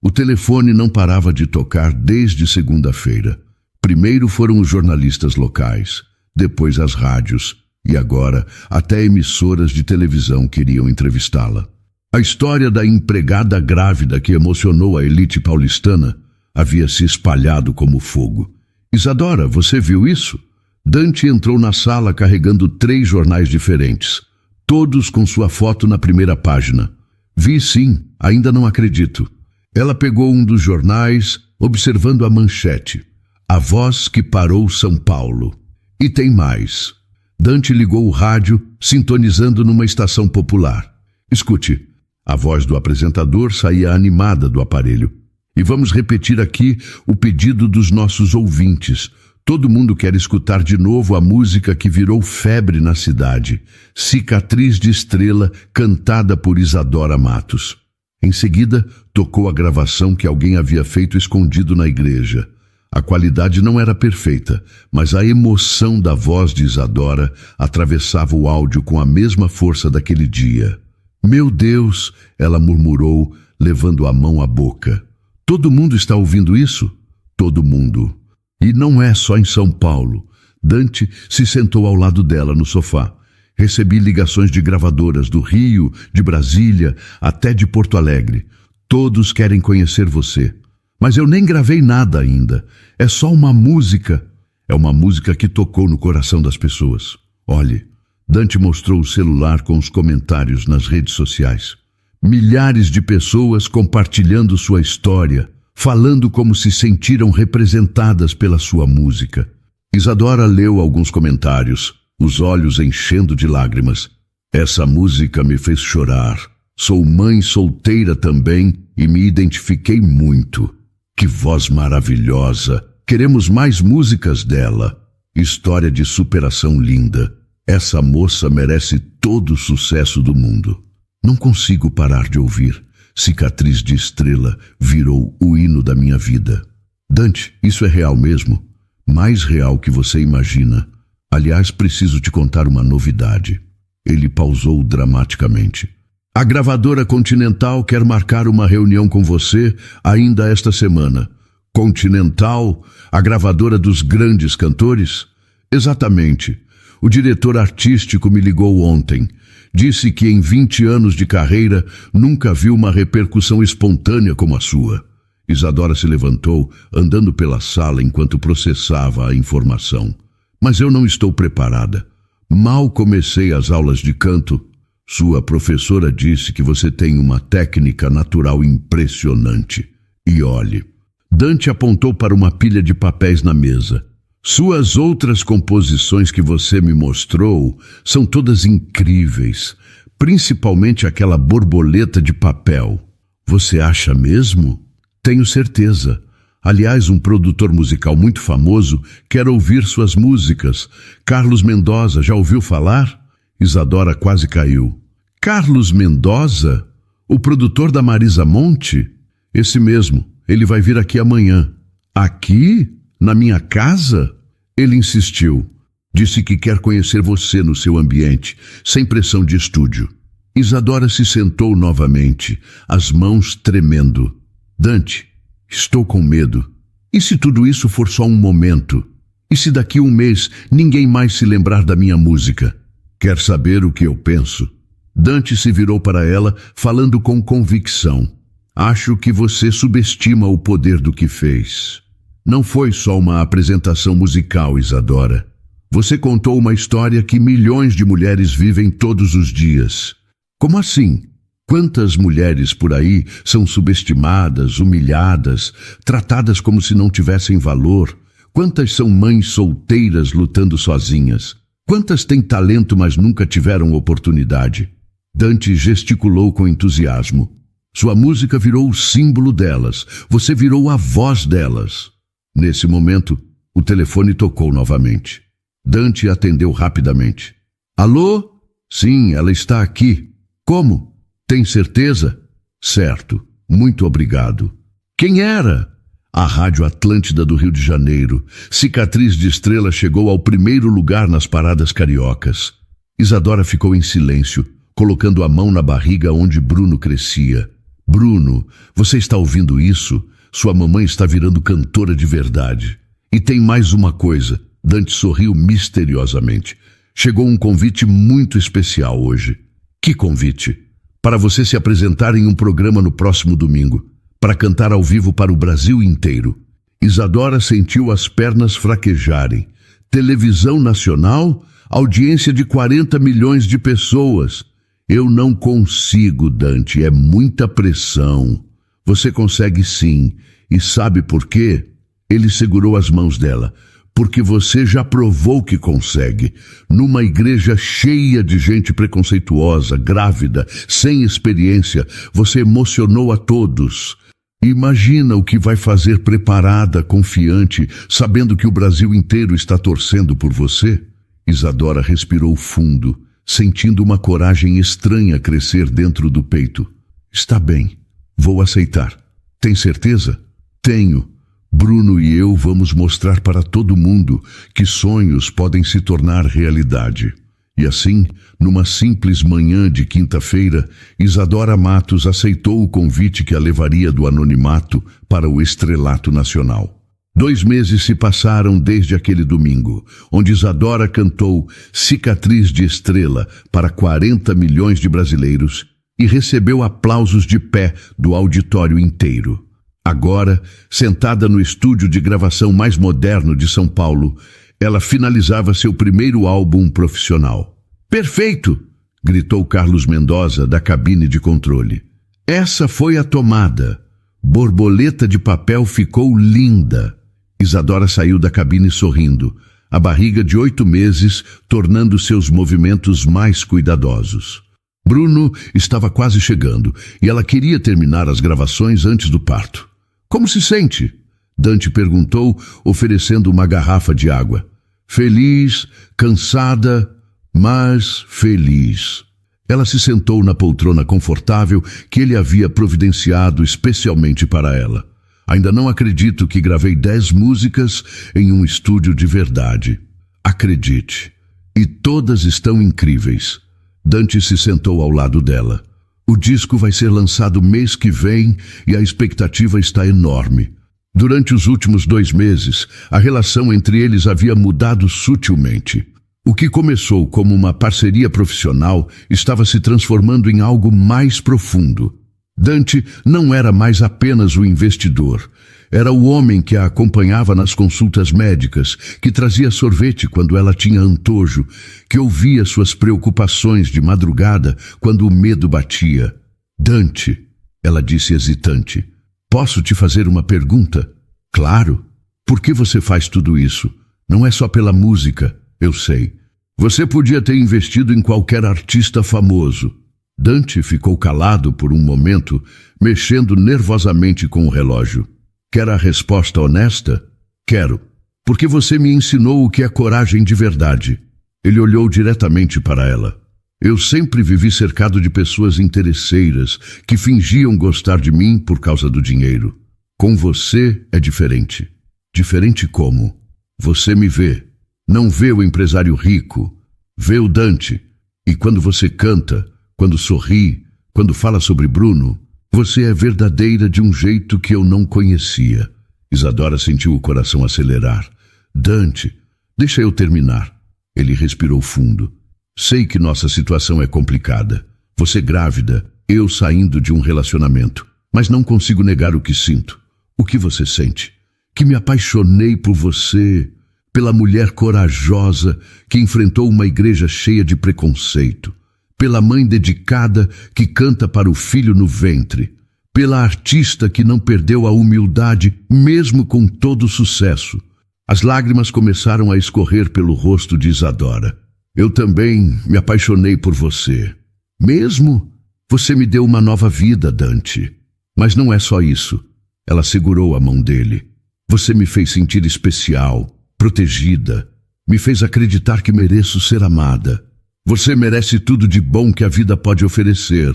O telefone não parava de tocar desde segunda-feira. Primeiro foram os jornalistas locais, depois as rádios, e agora até emissoras de televisão queriam entrevistá-la. A história da empregada grávida que emocionou a elite paulistana havia se espalhado como fogo. Isadora, você viu isso? Dante entrou na sala carregando 3 jornais diferentes, todos com sua foto na primeira página. Vi sim, ainda não acredito. Ela pegou um dos jornais, observando a manchete. A voz que parou São Paulo. E tem mais. Dante ligou o rádio, sintonizando numa estação popular. Escute. A voz do apresentador saía animada do aparelho. E vamos repetir aqui o pedido dos nossos ouvintes. Todo mundo quer escutar de novo a música que virou febre na cidade. Cicatriz de Estrela, cantada por Isadora Matos. Em seguida, tocou a gravação que alguém havia feito escondido na igreja. A qualidade não era perfeita, mas a emoção da voz de Isadora atravessava o áudio com a mesma força daquele dia. Meu Deus, ela murmurou, levando a mão à boca. Todo mundo está ouvindo isso? Todo mundo. E não é só em São Paulo. Dante se sentou ao lado dela no sofá. Recebi ligações de gravadoras do Rio, de Brasília, até de Porto Alegre. Todos querem conhecer você. Mas eu nem gravei nada ainda. É só uma música. É uma música que tocou no coração das pessoas. Olhe, Dante mostrou o celular com os comentários nas redes sociais. Milhares de pessoas compartilhando sua história, falando como se sentiram representadas pela sua música. Isadora leu alguns comentários, os olhos enchendo de lágrimas. Essa música me fez chorar. Sou mãe solteira também e me identifiquei muito. Que voz maravilhosa! Queremos mais músicas dela. História de superação linda. Essa moça merece todo o sucesso do mundo. Não consigo parar de ouvir. Cicatriz de Estrela virou o hino da minha vida. Dante, isso é real mesmo? Mais real que você imagina. Aliás, preciso te contar uma novidade. Ele pausou dramaticamente. A gravadora Continental quer marcar uma reunião com você ainda esta semana. Continental, a gravadora dos grandes cantores? Exatamente. O diretor artístico me ligou ontem. Disse que em 20 anos de carreira nunca viu uma repercussão espontânea como a sua. Isadora se levantou, andando pela sala enquanto processava a informação. Mas eu não estou preparada. Mal comecei as aulas de canto. Sua professora disse que você tem uma técnica natural impressionante. E olhe, Dante apontou para uma pilha de papéis na mesa. Suas outras composições que você me mostrou são todas incríveis, principalmente aquela borboleta de papel. Você acha mesmo? Tenho certeza. Aliás, um produtor musical muito famoso quer ouvir suas músicas. Carlos Mendonça, já ouviu falar? Isadora quase caiu. Carlos Mendonça? O produtor da Marisa Monte? Esse mesmo. Ele vai vir aqui amanhã. Aqui? Na minha casa? Ele insistiu. Disse que quer conhecer você no seu ambiente, sem pressão de estúdio. Isadora se sentou novamente, as mãos tremendo. Dante, estou com medo. E se tudo isso for só um momento? E se daqui a um mês ninguém mais se lembrar da minha música? Quer saber o que eu penso? Dante se virou para ela, falando com convicção. Acho que você subestima o poder do que fez. Não foi só uma apresentação musical, Isadora. Você contou uma história que milhões de mulheres vivem todos os dias. Como assim? Quantas mulheres por aí são subestimadas, humilhadas, tratadas como se não tivessem valor? Quantas são mães solteiras lutando sozinhas? Quantas têm talento, mas nunca tiveram oportunidade? Dante gesticulou com entusiasmo. Sua música virou o símbolo delas. Você virou a voz delas. Nesse momento, o telefone tocou novamente. Dante atendeu rapidamente. Alô? Sim, ela está aqui. Como? Tem certeza? Certo. Muito obrigado. Quem era? A Rádio Atlântida do Rio de Janeiro. Cicatriz de Estrela chegou ao primeiro lugar nas paradas cariocas. Isadora ficou em silêncio, colocando a mão na barriga onde Bruno crescia. Bruno, você está ouvindo isso? Sua mamãe está virando cantora de verdade. E tem mais uma coisa. Dante sorriu misteriosamente. Chegou um convite muito especial hoje. Que convite? Para você se apresentar em um programa no próximo domingo. Para cantar ao vivo para o Brasil inteiro. Isadora sentiu as pernas fraquejarem. Televisão nacional? Audiência de 40 milhões de pessoas. Eu não consigo, Dante. É muita pressão. Você consegue sim. E sabe por quê? Ele segurou as mãos dela. porque você já provou que consegue. Numa igreja cheia de gente preconceituosa, grávida, sem experiência, você emocionou a todos. Imagina o que vai fazer preparada, confiante, sabendo que o Brasil inteiro está torcendo por você? Isadora respirou fundo, sentindo uma coragem estranha crescer dentro do peito. Está bem, vou aceitar. Tem certeza? Tenho. Bruno e eu vamos mostrar para todo mundo que sonhos podem se tornar realidade. E assim, numa simples manhã de quinta-feira, Isadora Matos aceitou o convite que a levaria do anonimato para o estrelato nacional. 2 meses se passaram desde aquele domingo, onde Isadora cantou Cicatriz de Estrela para 40 milhões de brasileiros e recebeu aplausos de pé do auditório inteiro. Agora, sentada no estúdio de gravação mais moderno de São Paulo, ela finalizava seu primeiro álbum profissional. Perfeito! Gritou Carlos Mendoza da cabine de controle. Essa foi a tomada. Borboleta de papel ficou linda. Isadora saiu da cabine sorrindo, a barriga de 8 meses tornando seus movimentos mais cuidadosos. Bruno estava quase chegando e ela queria terminar as gravações antes do parto. Como se sente? Dante perguntou, oferecendo uma garrafa de água. Feliz, cansada, mas feliz. Ela se sentou na poltrona confortável que ele havia providenciado especialmente para ela. Ainda não acredito que gravei 10 músicas em um estúdio de verdade. Acredite. E todas estão incríveis. Dante se sentou ao lado dela. O disco vai ser lançado mês que vem e a expectativa está enorme. Durante os últimos 2 meses, a relação entre eles havia mudado sutilmente. O que começou como uma parceria profissional estava se transformando em algo mais profundo. Dante não era mais apenas o investidor. Era o homem que a acompanhava nas consultas médicas, que trazia sorvete quando ela tinha antojo, que ouvia suas preocupações de madrugada quando o medo batia. Dante, ela disse hesitante, posso te fazer uma pergunta? Claro. Por que você faz tudo isso? Não é só pela música, eu sei. Você podia ter investido em qualquer artista famoso. Dante ficou calado por um momento, mexendo nervosamente com o relógio. Quer a resposta honesta? Quero, porque você me ensinou o que é coragem de verdade. Ele olhou diretamente para ela. Eu sempre vivi cercado de pessoas interesseiras que fingiam gostar de mim por causa do dinheiro. Com você é diferente. Diferente como? Você me vê. Não vê o empresário rico. Vê o Dante. E quando você canta, quando sorri, quando fala sobre Bruno, você é verdadeira de um jeito que eu não conhecia. Isadora sentiu o coração acelerar. Dante, deixa eu terminar. Ele respirou fundo. Sei que nossa situação é complicada. Você grávida, eu saindo de um relacionamento. Mas não consigo negar o que sinto. O que você sente? Que me apaixonei por você, pela mulher corajosa que enfrentou uma igreja cheia de preconceito. Pela mãe dedicada que canta para o filho no ventre, pela artista que não perdeu a humildade mesmo com todo o sucesso. As lágrimas começaram a escorrer pelo rosto de Isadora. Eu também me apaixonei por você. Mesmo? Você me deu uma nova vida, Dante. Mas não é só isso. Ela segurou a mão dele. Você me fez sentir especial, protegida. Me fez acreditar que mereço ser amada. Você merece tudo de bom que a vida pode oferecer.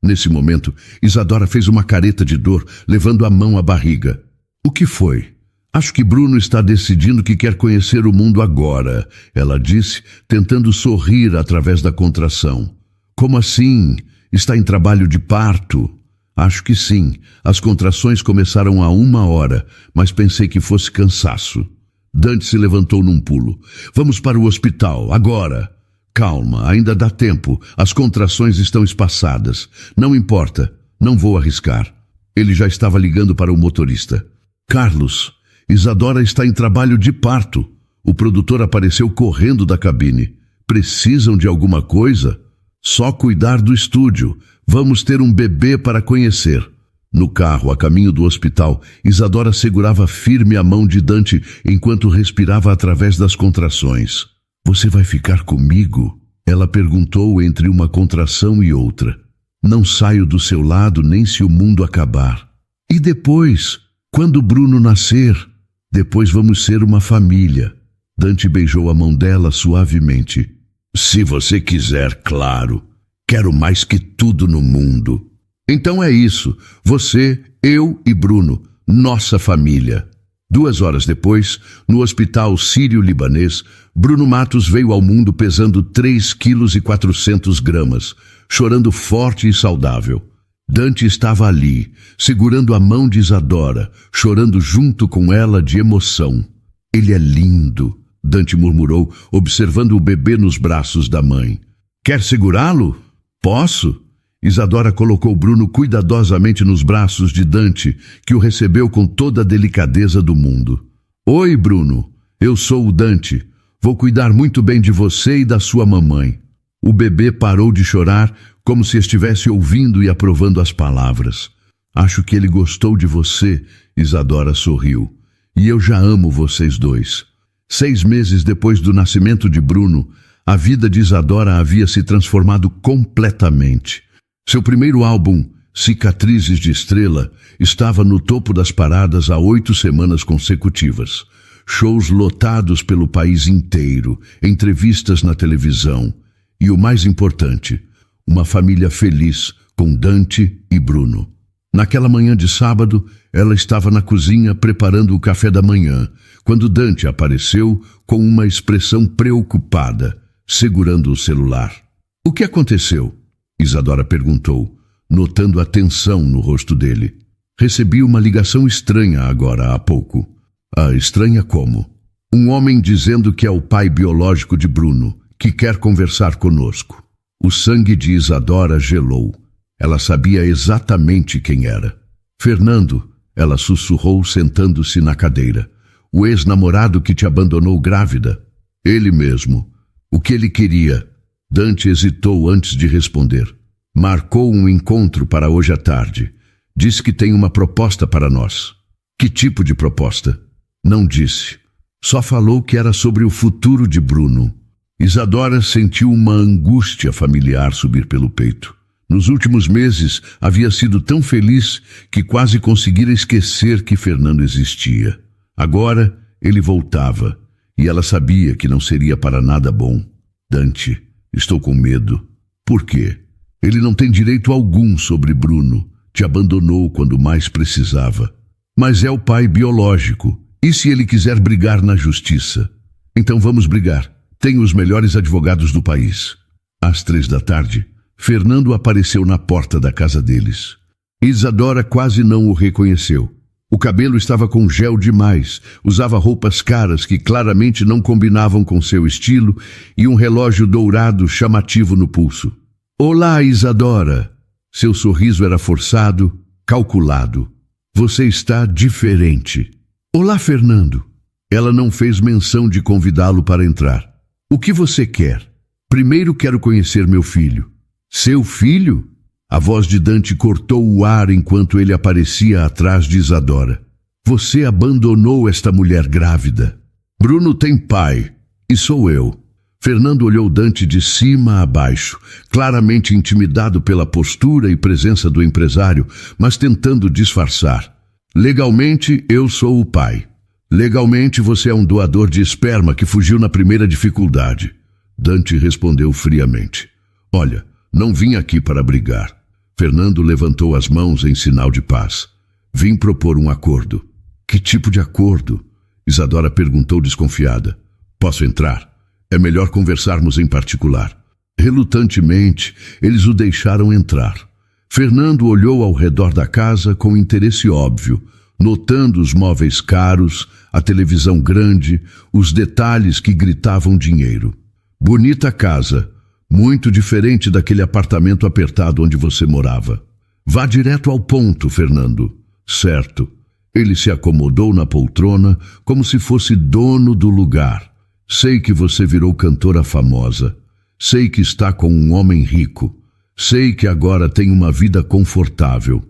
Nesse momento, Isadora fez uma careta de dor, levando a mão à barriga. O que foi? Acho que Bruno está decidindo que quer conhecer o mundo agora, ela disse, tentando sorrir através da contração. Como assim? Está em trabalho de parto? Acho que sim. As contrações começaram há 1 hora, mas pensei que fosse cansaço. Dante se levantou num pulo. Vamos para o hospital, agora. Calma, ainda dá tempo. As contrações estão espaçadas. Não importa, não vou arriscar. Ele já estava ligando para o motorista. Carlos, Isadora está em trabalho de parto. O produtor apareceu correndo da cabine. Precisam de alguma coisa? Só cuidar do estúdio. Vamos ter um bebê para conhecer. No carro, a caminho do hospital, Isadora segurava firme a mão de Dante enquanto respirava através das contrações. Você vai ficar comigo? Ela perguntou entre uma contração e outra. Não saio do seu lado nem se o mundo acabar. E depois, quando Bruno nascer? Depois vamos ser uma família. Dante beijou a mão dela suavemente. Se você quiser, claro. Quero mais que tudo no mundo. Então é isso. Você, eu e Bruno. Nossa família. 2 horas depois, no hospital sírio-libanês, Bruno Matos veio ao mundo pesando 3,4 kg, chorando forte e saudável. Dante estava ali, segurando a mão de Isadora, chorando junto com ela de emoção. Ele é lindo, Dante murmurou, observando o bebê nos braços da mãe. Quer segurá-lo? Posso? Isadora colocou Bruno cuidadosamente nos braços de Dante, que o recebeu com toda a delicadeza do mundo. Oi, Bruno. Eu sou o Dante. Vou cuidar muito bem de você e da sua mamãe. O bebê parou de chorar, como se estivesse ouvindo e aprovando as palavras. Acho que ele gostou de você, Isadora sorriu. E eu já amo vocês dois. 6 meses depois do nascimento de Bruno, a vida de Isadora havia se transformado completamente. Seu primeiro álbum, Cicatrizes de Estrela, estava no topo das paradas há 8 semanas consecutivas. Shows lotados pelo país inteiro, entrevistas na televisão. E o mais importante, uma família feliz com Dante e Bruno. Naquela manhã de sábado, ela estava na cozinha preparando o café da manhã, quando Dante apareceu com uma expressão preocupada, segurando o celular. O que aconteceu? Isadora perguntou, notando a tensão no rosto dele. Recebi uma ligação estranha agora há pouco. Ah, estranha como? Um homem dizendo que é o pai biológico de Bruno, que quer conversar conosco. O sangue de Isadora gelou. Ela sabia exatamente quem era. Fernando, ela sussurrou sentando-se na cadeira. O ex-namorado que te abandonou grávida. Ele mesmo. O que ele queria? Dante hesitou antes de responder. Marcou um encontro para hoje à tarde. Disse que tem uma proposta para nós. Que tipo de proposta? Não disse. Só falou que era sobre o futuro de Bruno. Isadora sentiu uma angústia familiar subir pelo peito. Nos últimos meses, havia sido tão feliz que quase conseguira esquecer que Fernando existia. Agora, ele voltava, e ela sabia que não seria para nada bom. Dante, estou com medo. Por quê? Ele não tem direito algum sobre Bruno. Te abandonou quando mais precisava. Mas é o pai biológico. E se ele quiser brigar na justiça? Então vamos brigar. Tenho os melhores advogados do país. Às 3 da tarde, Fernando apareceu na porta da casa deles. Isadora quase não o reconheceu. O cabelo estava com gel demais, usava roupas caras que claramente não combinavam com seu estilo e um relógio dourado chamativo no pulso. Olá, Isadora. Seu sorriso era forçado, calculado. Você está diferente. Olá, Fernando. Ela não fez menção de convidá-lo para entrar. O que você quer? Primeiro quero conhecer meu filho. Seu filho? A voz de Dante cortou o ar enquanto ele aparecia atrás de Isadora. Você abandonou esta mulher grávida. Bruno tem pai, e sou eu. Fernando olhou Dante de cima a baixo, claramente intimidado pela postura e presença do empresário, mas tentando disfarçar. Legalmente, eu sou o pai. Legalmente, você é um doador de esperma que fugiu na primeira dificuldade. Dante respondeu friamente. Olha, não vim aqui para brigar. Fernando levantou as mãos em sinal de paz. Vim propor um acordo. Que tipo de acordo? Isadora perguntou desconfiada. Posso entrar? É melhor conversarmos em particular. Relutantemente, eles o deixaram entrar. Fernando olhou ao redor da casa com interesse óbvio, notando os móveis caros, a televisão grande, os detalhes que gritavam dinheiro. Bonita casa, muito diferente daquele apartamento apertado onde você morava. Vá direto ao ponto, Fernando. Certo. Ele se acomodou na poltrona como se fosse dono do lugar. Sei que você virou cantora famosa. Sei que está com um homem rico. Sei que agora tem uma vida confortável.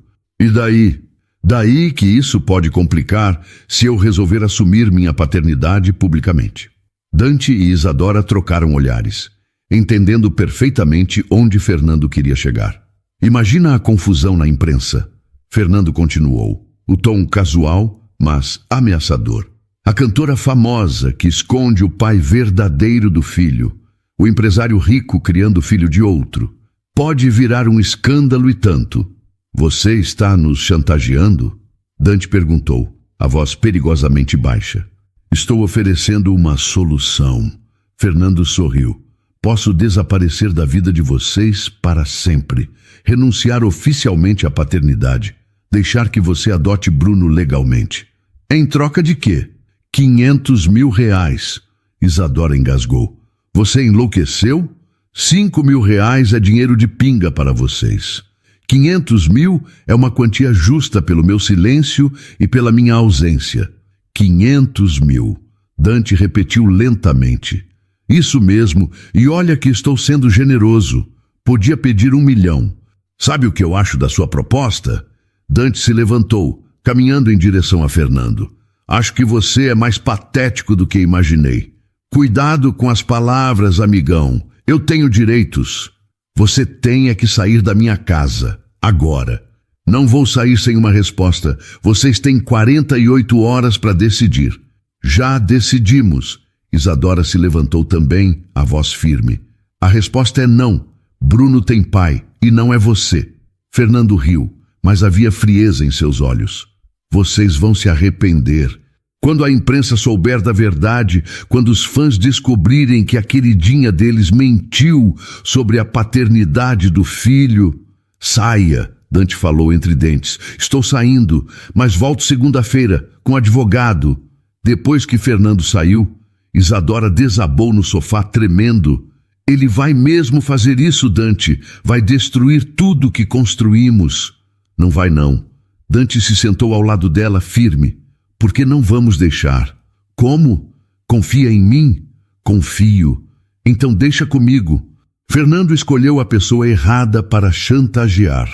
E daí? Daí que isso pode complicar se eu resolver assumir minha paternidade publicamente. Dante e Isadora trocaram olhares, entendendo perfeitamente onde Fernando queria chegar. Imagina a confusão na imprensa. Fernando continuou, o tom casual, mas ameaçador. A cantora famosa que esconde o pai verdadeiro do filho, o empresário rico criando o filho de outro. Pode virar um escândalo e tanto. Você está nos chantageando? Dante perguntou, a voz perigosamente baixa. Estou oferecendo uma solução. Fernando sorriu. Posso desaparecer da vida de vocês para sempre, renunciar oficialmente à paternidade, deixar que você adote Bruno legalmente. Em troca de quê? 500 mil reais. Isadora engasgou. Você enlouqueceu? 5 mil reais é dinheiro de pinga para vocês. 500 mil é uma quantia justa pelo meu silêncio e pela minha ausência. 500 mil. Dante repetiu lentamente. Isso mesmo, e olha que estou sendo generoso. Podia pedir 1 milhão. Sabe o que eu acho da sua proposta? Dante se levantou, caminhando em direção a Fernando. Acho que você é mais patético do que imaginei. Cuidado com as palavras, amigão. Eu tenho direitos. Você tem é que sair da minha casa, agora. Não vou sair sem uma resposta. Vocês têm 48 horas para decidir. Já decidimos. Isadora se levantou também, a voz firme. A resposta é não. Bruno tem pai, e não é você. Fernando riu, mas havia frieza em seus olhos. Vocês vão se arrepender. Quando a imprensa souber da verdade, quando os fãs descobrirem que a queridinha deles mentiu sobre a paternidade do filho... Saia, Dante falou entre dentes. Estou saindo, mas volto segunda-feira, com advogado. Depois que Fernando saiu, Isadora desabou no sofá tremendo. Ele vai mesmo fazer isso, Dante. Vai destruir tudo que construímos. Não vai não. Dante se sentou ao lado dela firme. Por que não vamos deixar? Como? Confia em mim? Confio. Então deixa comigo. Fernando escolheu a pessoa errada para chantagear.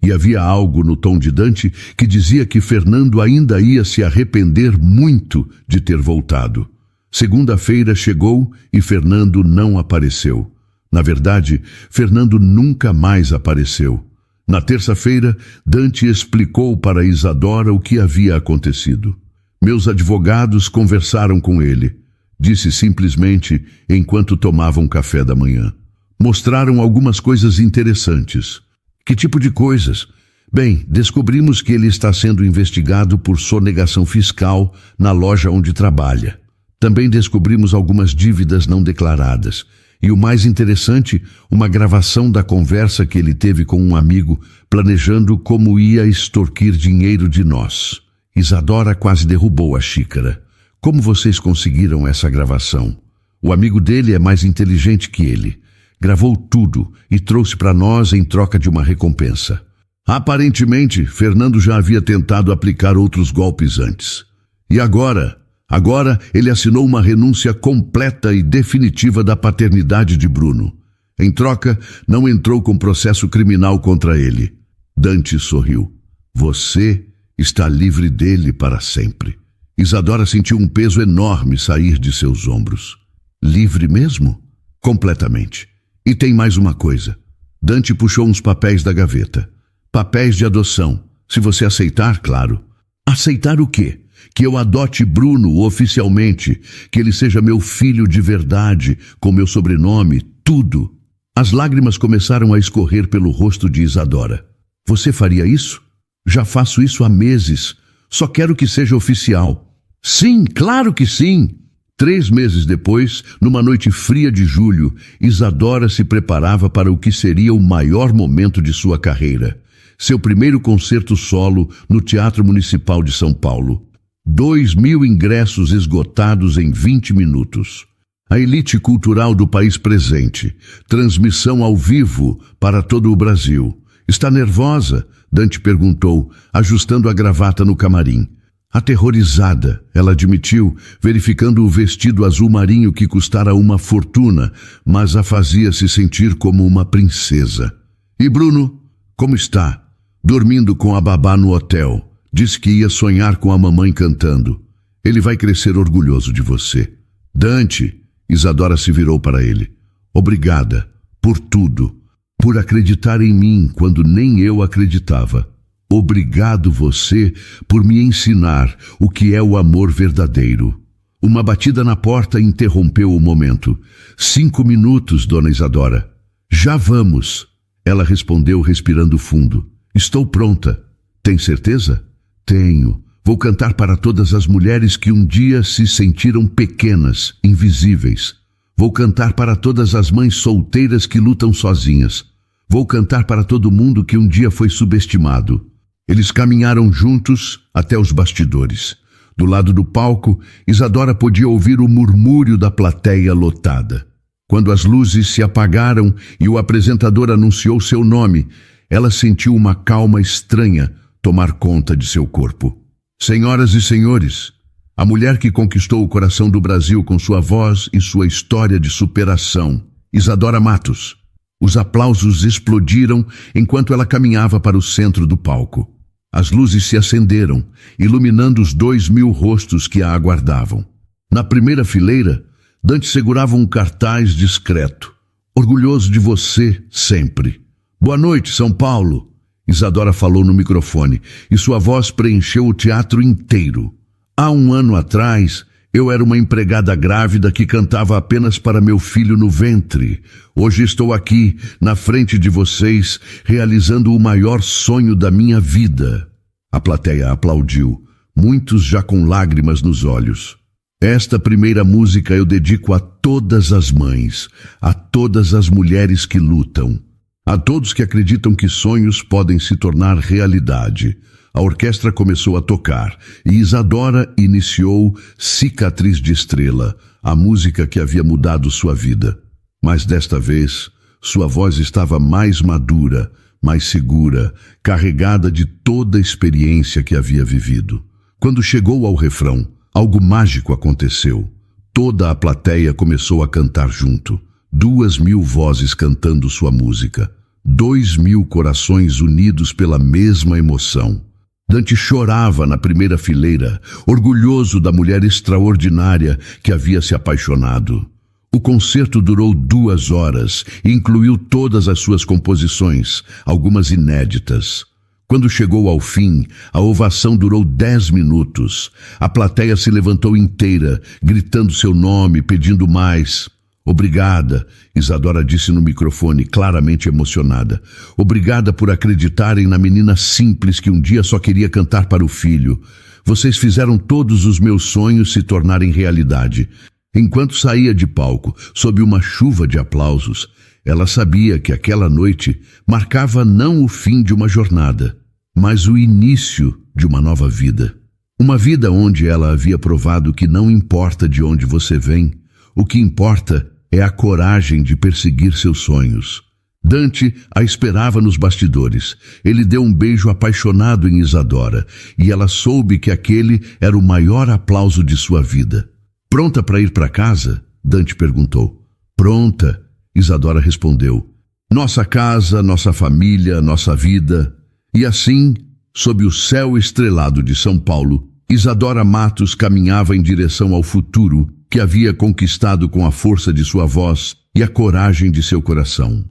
E havia algo no tom de Dante que dizia que Fernando ainda ia se arrepender muito de ter voltado. Segunda-feira chegou e Fernando não apareceu. Na verdade, Fernando nunca mais apareceu. Na terça-feira, Dante explicou para Isadora o que havia acontecido. Meus advogados conversaram com ele, disse simplesmente enquanto tomavam café da manhã. Mostraram algumas coisas interessantes. Que tipo de coisas? Bem, descobrimos que ele está sendo investigado por sonegação fiscal na loja onde trabalha. Também descobrimos algumas dívidas não declaradas. E o mais interessante, uma gravação da conversa que ele teve com um amigo, planejando como ia extorquir dinheiro de nós. Isadora quase derrubou a xícara. Como vocês conseguiram essa gravação? O amigo dele é mais inteligente que ele. Gravou tudo e trouxe para nós em troca de uma recompensa. Aparentemente, Fernando já havia tentado aplicar outros golpes antes. E agora? Agora ele assinou uma renúncia completa e definitiva da paternidade de Bruno. Em troca, não entrou com processo criminal contra ele. Dante sorriu. Você está livre dele para sempre. Isadora sentiu um peso enorme sair de seus ombros. Livre mesmo? Completamente. E tem mais uma coisa. Dante puxou uns papéis da gaveta. Papéis de adoção. Se você aceitar, claro. Aceitar o quê? Que eu adote Bruno oficialmente, que ele seja meu filho de verdade, com meu sobrenome, tudo. As lágrimas começaram a escorrer pelo rosto de Isadora. Você faria isso? Já faço isso há meses. Só quero que seja oficial. Sim, claro que sim. 3 meses depois, numa noite fria de julho, Isadora se preparava para o que seria o maior momento de sua carreira. Seu primeiro concerto solo no Teatro Municipal de São Paulo. 2.000 ingressos esgotados em 20 minutos. A elite cultural do país presente. Transmissão ao vivo para todo o Brasil. Está nervosa? Dante perguntou, ajustando a gravata no camarim. Aterrorizada, ela admitiu, verificando o vestido azul marinho que custara uma fortuna, mas a fazia se sentir como uma princesa. E Bruno, como está? dormindo com a babá no hotel. Disse que ia sonhar com a mamãe cantando. Ele vai crescer orgulhoso de você. Dante, Isadora se virou para ele. Obrigada por tudo, por acreditar em mim quando nem eu acreditava. Obrigado você por me ensinar o que é o amor verdadeiro. Uma batida na porta interrompeu o momento. 5 minutos, dona Isadora. Já vamos. Ela respondeu respirando fundo. Estou pronta. Tem certeza? Tenho. Vou cantar para todas as mulheres que um dia se sentiram pequenas, invisíveis. Vou cantar para todas as mães solteiras que lutam sozinhas. Vou cantar para todo mundo que um dia foi subestimado. Eles caminharam juntos até os bastidores. Do lado do palco, Isadora podia ouvir o murmúrio da plateia lotada. Quando as luzes se apagaram e o apresentador anunciou seu nome, ela sentiu uma calma estranha tomar conta de seu corpo. Senhoras e senhores, a mulher que conquistou o coração do Brasil com sua voz e sua história de superação, Isadora Matos. Os aplausos explodiram enquanto ela caminhava para o centro do palco. As luzes se acenderam, iluminando os 2.000 rostos que a aguardavam. Na primeira fileira, Dante segurava um cartaz discreto. Orgulhoso de você, sempre. Boa noite, São Paulo. Isadora falou no microfone, e sua voz preencheu o teatro inteiro. Há 1 ano atrás, eu era uma empregada grávida que cantava apenas para meu filho no ventre. Hoje estou aqui, na frente de vocês, realizando o maior sonho da minha vida. A plateia aplaudiu, muitos já com lágrimas nos olhos. Esta primeira música eu dedico a todas as mães, a todas as mulheres que lutam, a todos que acreditam que sonhos podem se tornar realidade. A orquestra começou a tocar e Isadora iniciou Cicatriz de Estrela, a música que havia mudado sua vida. Mas desta vez, sua voz estava mais madura, mais segura, carregada de toda a experiência que havia vivido. Quando chegou ao refrão, algo mágico aconteceu. Toda a plateia começou a cantar junto. 2.000 vozes cantando sua música. 2.000 corações unidos pela mesma emoção. Dante chorava na primeira fileira, orgulhoso da mulher extraordinária que havia se apaixonado. O concerto durou 2 horas e incluiu todas as suas composições, algumas inéditas. Quando chegou ao fim, a ovação durou 10 minutos. A plateia se levantou inteira, gritando seu nome, pedindo mais. Obrigada, Isadora disse no microfone, claramente emocionada. Obrigada por acreditarem na menina simples que um dia só queria cantar para o filho. Vocês fizeram todos os meus sonhos se tornarem realidade. Enquanto saía de palco, sob uma chuva de aplausos, ela sabia que aquela noite marcava não o fim de uma jornada, mas o início de uma nova vida. Uma vida onde ela havia provado que não importa de onde você vem, o que importa é a coragem de perseguir seus sonhos. Dante a esperava nos bastidores. Ele deu um beijo apaixonado em Isadora, e ela soube que aquele era o maior aplauso de sua vida. Pronta para ir para casa? Dante perguntou. Pronta, Isadora respondeu. Nossa casa, nossa família, nossa vida. E assim, sob o céu estrelado de São Paulo, Isadora Matos caminhava em direção ao futuro que havia conquistado com a força de sua voz e a coragem de seu coração.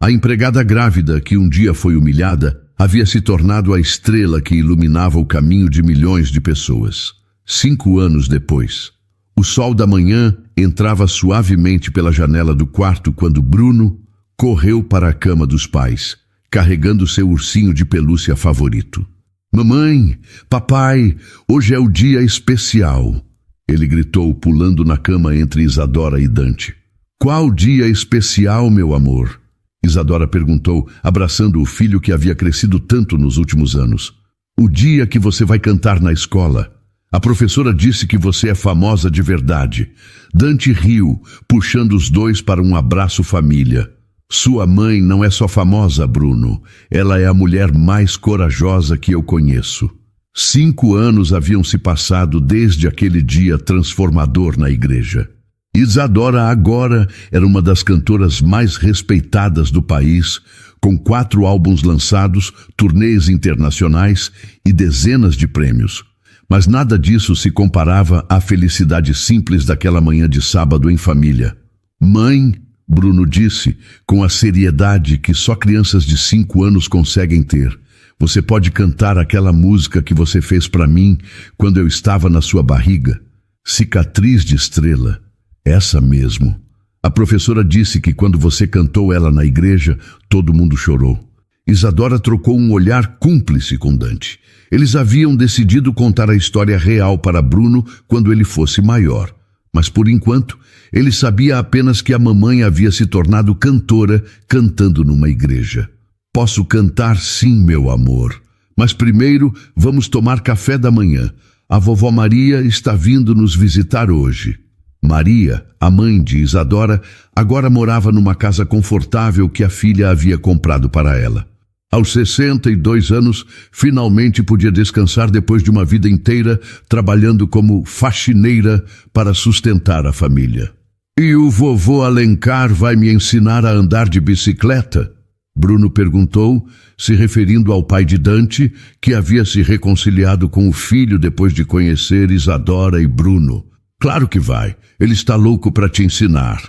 A empregada grávida que um dia foi humilhada havia se tornado a estrela que iluminava o caminho de milhões de pessoas. 5 anos depois, o sol da manhã entrava suavemente pela janela do quarto quando Bruno correu para a cama dos pais, carregando seu ursinho de pelúcia favorito. Mamãe, papai, hoje é o dia especial. Ele gritou, pulando na cama entre Isadora e Dante. Qual dia especial, meu amor? Isadora perguntou, abraçando o filho que havia crescido tanto nos últimos anos. O dia que você vai cantar na escola. A professora disse que você é famosa de verdade. Dante riu, puxando os dois para um abraço família. Sua mãe não é só famosa, Bruno. Ela é a mulher mais corajosa que eu conheço. 5 anos haviam se passado desde aquele dia transformador na igreja. Isadora agora era uma das cantoras mais respeitadas do país, com 4 álbuns lançados, turnês internacionais e dezenas de prêmios. Mas nada disso se comparava à felicidade simples daquela manhã de sábado em família. Mãe, Bruno disse, com a seriedade que só crianças de 5 anos conseguem ter, você pode cantar aquela música que você fez para mim quando eu estava na sua barriga? Cicatriz de Estrela, essa mesmo. A professora disse que quando você cantou ela na igreja, todo mundo chorou. Isadora trocou um olhar cúmplice com Dante. Eles haviam decidido contar a história real para Bruno quando ele fosse maior. Mas por enquanto, ele sabia apenas que a mamãe havia se tornado cantora cantando numa igreja. Posso cantar sim, meu amor. Mas primeiro vamos tomar café da manhã. A vovó Maria está vindo nos visitar hoje. Maria, a mãe de Isadora, agora morava numa casa confortável que a filha havia comprado para ela. Aos 62 anos, finalmente podia descansar depois de uma vida inteira trabalhando como faxineira para sustentar a família. E o vovô Alencar vai me ensinar a andar de bicicleta? Bruno perguntou, se referindo ao pai de Dante, que havia se reconciliado com o filho depois de conhecer Isadora e Bruno. Claro que vai, ele está louco para te ensinar.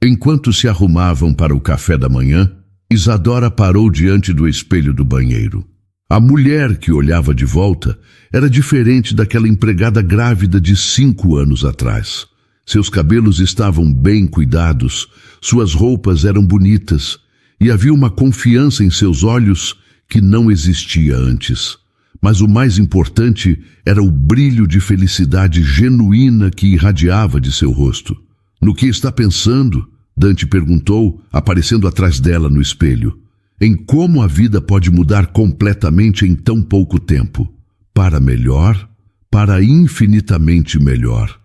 Enquanto se arrumavam para o café da manhã, Isadora parou diante do espelho do banheiro. A mulher que olhava de volta era diferente daquela empregada grávida de 5 anos atrás. Seus cabelos estavam bem cuidados, suas roupas eram bonitas e havia uma confiança em seus olhos que não existia antes. Mas o mais importante era o brilho de felicidade genuína que irradiava de seu rosto. No que está pensando? Dante perguntou, aparecendo atrás dela no espelho. Em como a vida pode mudar completamente em tão pouco tempo. Para melhor, para infinitamente melhor.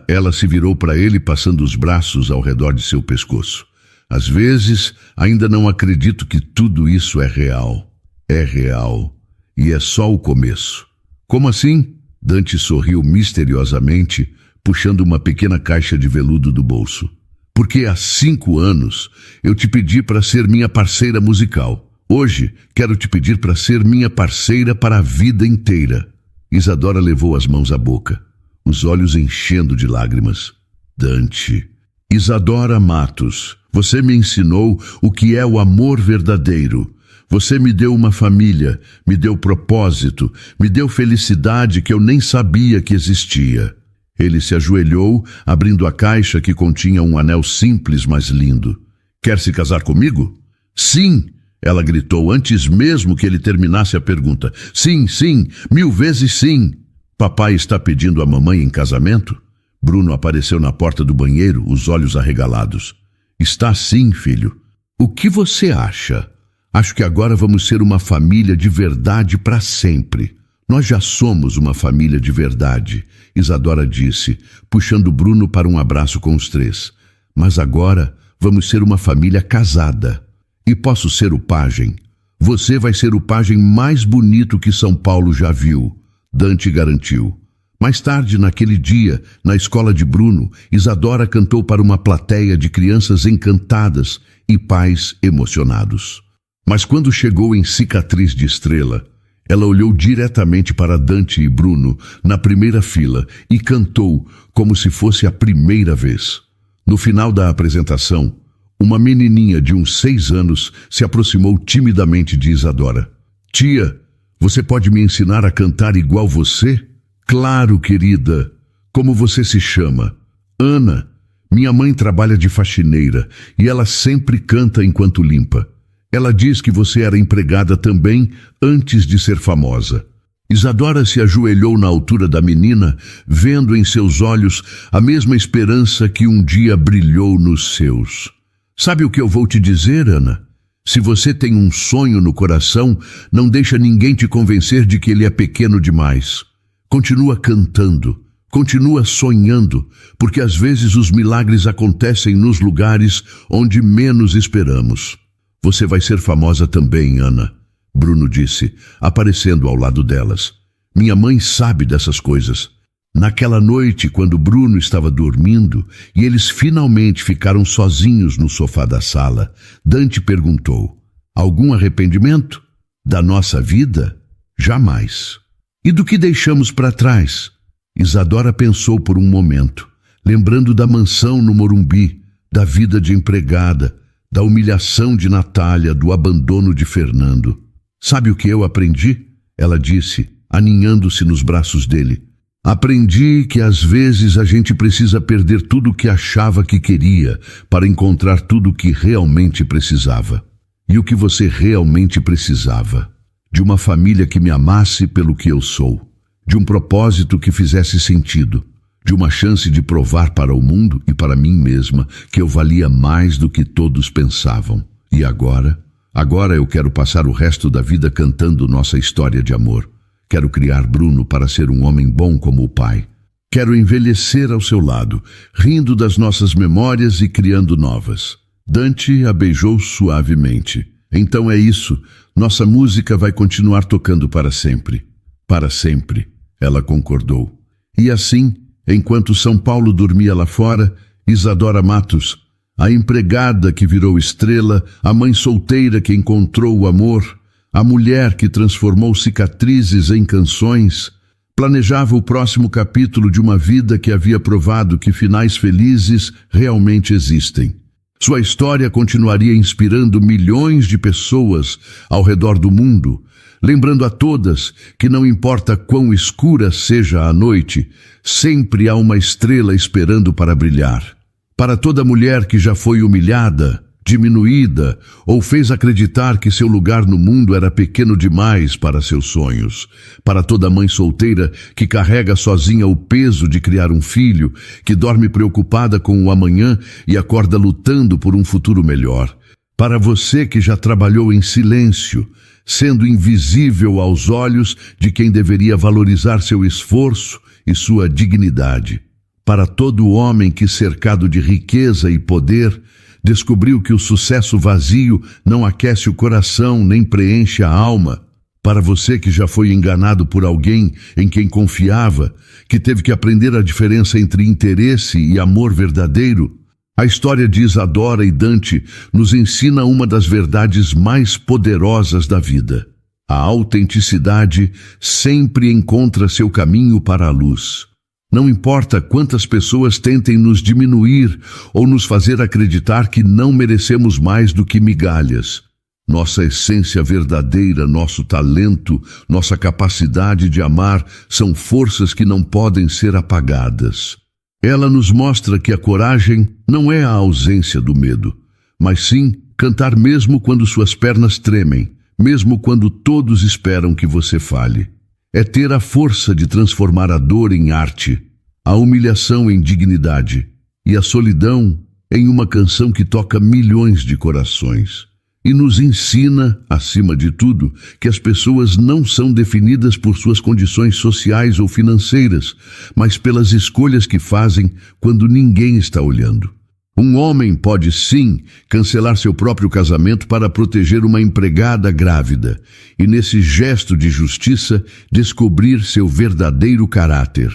Ela se virou para ele passando os braços ao redor de seu pescoço. Às vezes, ainda não acredito que tudo isso é real. É real. E é só o começo. Como assim? Dante sorriu misteriosamente, puxando uma pequena caixa de veludo do bolso. Porque há 5 anos eu te pedi para ser minha parceira musical. Hoje quero te pedir para ser minha parceira para a vida inteira. Isadora levou as mãos à boca, os olhos enchendo de lágrimas. Dante. Isadora Matos, você me ensinou o que é o amor verdadeiro. Você me deu uma família, me deu propósito, me deu felicidade que eu nem sabia que existia. Ele se ajoelhou, abrindo a caixa que continha um anel simples, mas lindo. Quer se casar comigo? Sim, ela gritou antes mesmo que ele terminasse a pergunta. Sim, sim, 1000 vezes sim. Papai está pedindo a mamãe em casamento? Bruno apareceu na porta do banheiro, os olhos arregalados. Está sim, filho. O que você acha? Acho que agora vamos ser uma família de verdade para sempre. Nós já somos uma família de verdade, Isadora disse, puxando Bruno para um abraço com os 3. Mas agora vamos ser uma família casada. E posso ser o pajem. Você vai ser o pajem mais bonito que São Paulo já viu, Dante garantiu. Mais tarde, naquele dia, na escola de Bruno, Isadora cantou para uma plateia de crianças encantadas e pais emocionados. Mas quando chegou em Cicatriz de Estrela, ela olhou diretamente para Dante e Bruno na primeira fila e cantou como se fosse a primeira vez. No final da apresentação, uma menininha de uns 6 anos se aproximou timidamente de Isadora. Tia, você pode me ensinar a cantar igual você? Claro, querida. Como você se chama? Ana. Minha mãe trabalha de faxineira e ela sempre canta enquanto limpa. Ela diz que você era empregada também antes de ser famosa. Isadora se ajoelhou na altura da menina, vendo em seus olhos a mesma esperança que um dia brilhou nos seus. Sabe o que eu vou te dizer, Ana? Se você tem um sonho no coração, não deixa ninguém te convencer de que ele é pequeno demais. Continua cantando, continua sonhando, porque às vezes os milagres acontecem nos lugares onde menos esperamos. Você vai ser famosa também, Ana, Bruno disse, aparecendo ao lado delas. Minha mãe sabe dessas coisas. Naquela noite, quando Bruno estava dormindo e eles finalmente ficaram sozinhos no sofá da sala, Dante perguntou, Algum arrependimento? Da nossa vida? Jamais. E do que deixamos para trás? Isadora pensou por um momento, lembrando da mansão no Morumbi, da vida de empregada, da humilhação de Natália, do abandono de Fernando. Sabe o que eu aprendi? Ela disse, aninhando-se nos braços dele. Aprendi que às vezes a gente precisa perder tudo o que achava que queria para encontrar tudo o que realmente precisava. E o que você realmente precisava? De uma família que me amasse pelo que eu sou, de um propósito que fizesse sentido, de uma chance de provar para o mundo e para mim mesma que eu valia mais do que todos pensavam. E agora? Agora eu quero passar o resto da vida cantando nossa história de amor. Quero criar Bruno para ser um homem bom como o pai. Quero envelhecer ao seu lado, rindo das nossas memórias e criando novas. Dante a beijou suavemente. Então é isso, nossa música vai continuar tocando para sempre. Para sempre, ela concordou. E assim, enquanto São Paulo dormia lá fora, Isadora Matos, a empregada que virou estrela, a mãe solteira que encontrou o amor, a mulher que transformou cicatrizes em canções, planejava o próximo capítulo de uma vida que havia provado que finais felizes realmente existem. Sua história continuaria inspirando milhões de pessoas ao redor do mundo, lembrando a todas que não importa quão escura seja a noite, sempre há uma estrela esperando para brilhar. Para toda mulher que já foi humilhada, diminuída ou fez acreditar que seu lugar no mundo era pequeno demais para seus sonhos. Para toda mãe solteira que carrega sozinha o peso de criar um filho, que dorme preocupada com o amanhã e acorda lutando por um futuro melhor. Para você que já trabalhou em silêncio, sendo invisível aos olhos de quem deveria valorizar seu esforço e sua dignidade. Para todo homem que, cercado de riqueza e poder, descobriu que o sucesso vazio não aquece o coração nem preenche a alma. Para você que já foi enganado por alguém em quem confiava, que teve que aprender a diferença entre interesse e amor verdadeiro, a história de Isadora e Dante nos ensina uma das verdades mais poderosas da vida. A autenticidade sempre encontra seu caminho para a luz. Não importa quantas pessoas tentem nos diminuir ou nos fazer acreditar que não merecemos mais do que migalhas. Nossa essência verdadeira, nosso talento, nossa capacidade de amar são forças que não podem ser apagadas. Ela nos mostra que a coragem não é a ausência do medo, mas sim cantar mesmo quando suas pernas tremem, mesmo quando todos esperam que você fale. É ter a força de transformar a dor em arte, a humilhação em dignidade e a solidão em uma canção que toca milhões de corações. E nos ensina, acima de tudo, que as pessoas não são definidas por suas condições sociais ou financeiras, mas pelas escolhas que fazem quando ninguém está olhando. Um homem pode, sim, cancelar seu próprio casamento para proteger uma empregada grávida e, nesse gesto de justiça, descobrir seu verdadeiro caráter.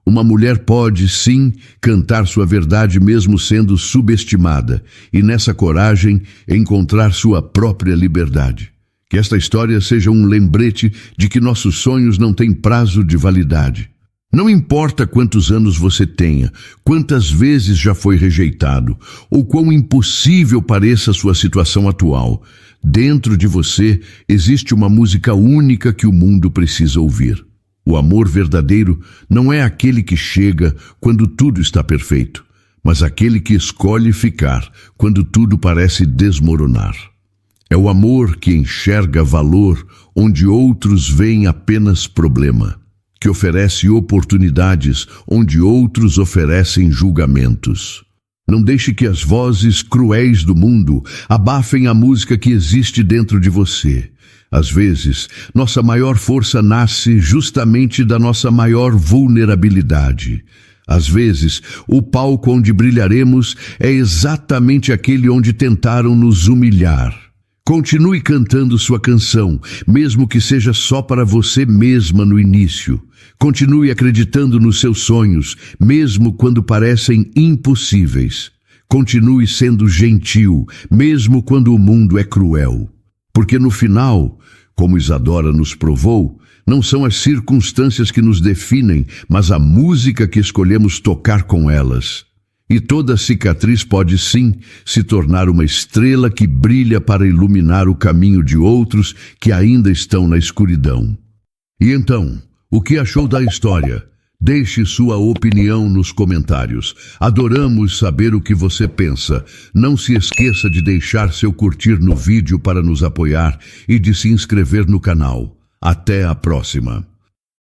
Uma mulher pode, sim, cantar sua verdade mesmo sendo subestimada e, nessa coragem, encontrar sua própria liberdade. Que esta história seja um lembrete de que nossos sonhos não têm prazo de validade. Não importa quantos anos você tenha, quantas vezes já foi rejeitado, ou quão impossível pareça a sua situação atual, dentro de você existe uma música única que o mundo precisa ouvir. O amor verdadeiro não é aquele que chega quando tudo está perfeito, mas aquele que escolhe ficar quando tudo parece desmoronar. É o amor que enxerga valor onde outros veem apenas problema, que oferece oportunidades onde outros oferecem julgamentos. Não deixe que as vozes cruéis do mundo abafem a música que existe dentro de você. Às vezes, nossa maior força nasce justamente da nossa maior vulnerabilidade. Às vezes, o palco onde brilharemos é exatamente aquele onde tentaram nos humilhar. Continue cantando sua canção, mesmo que seja só para você mesma no início. Continue acreditando nos seus sonhos, mesmo quando parecem impossíveis. Continue sendo gentil, mesmo quando o mundo é cruel. Porque no final, como Isadora nos provou, não são as circunstâncias que nos definem, mas a música que escolhemos tocar com elas. E toda cicatriz pode sim se tornar uma estrela que brilha para iluminar o caminho de outros que ainda estão na escuridão. E então, o que achou da história? Deixe sua opinião nos comentários. Adoramos saber o que você pensa. Não se esqueça de deixar seu curtir no vídeo para nos apoiar e de se inscrever no canal. Até a próxima!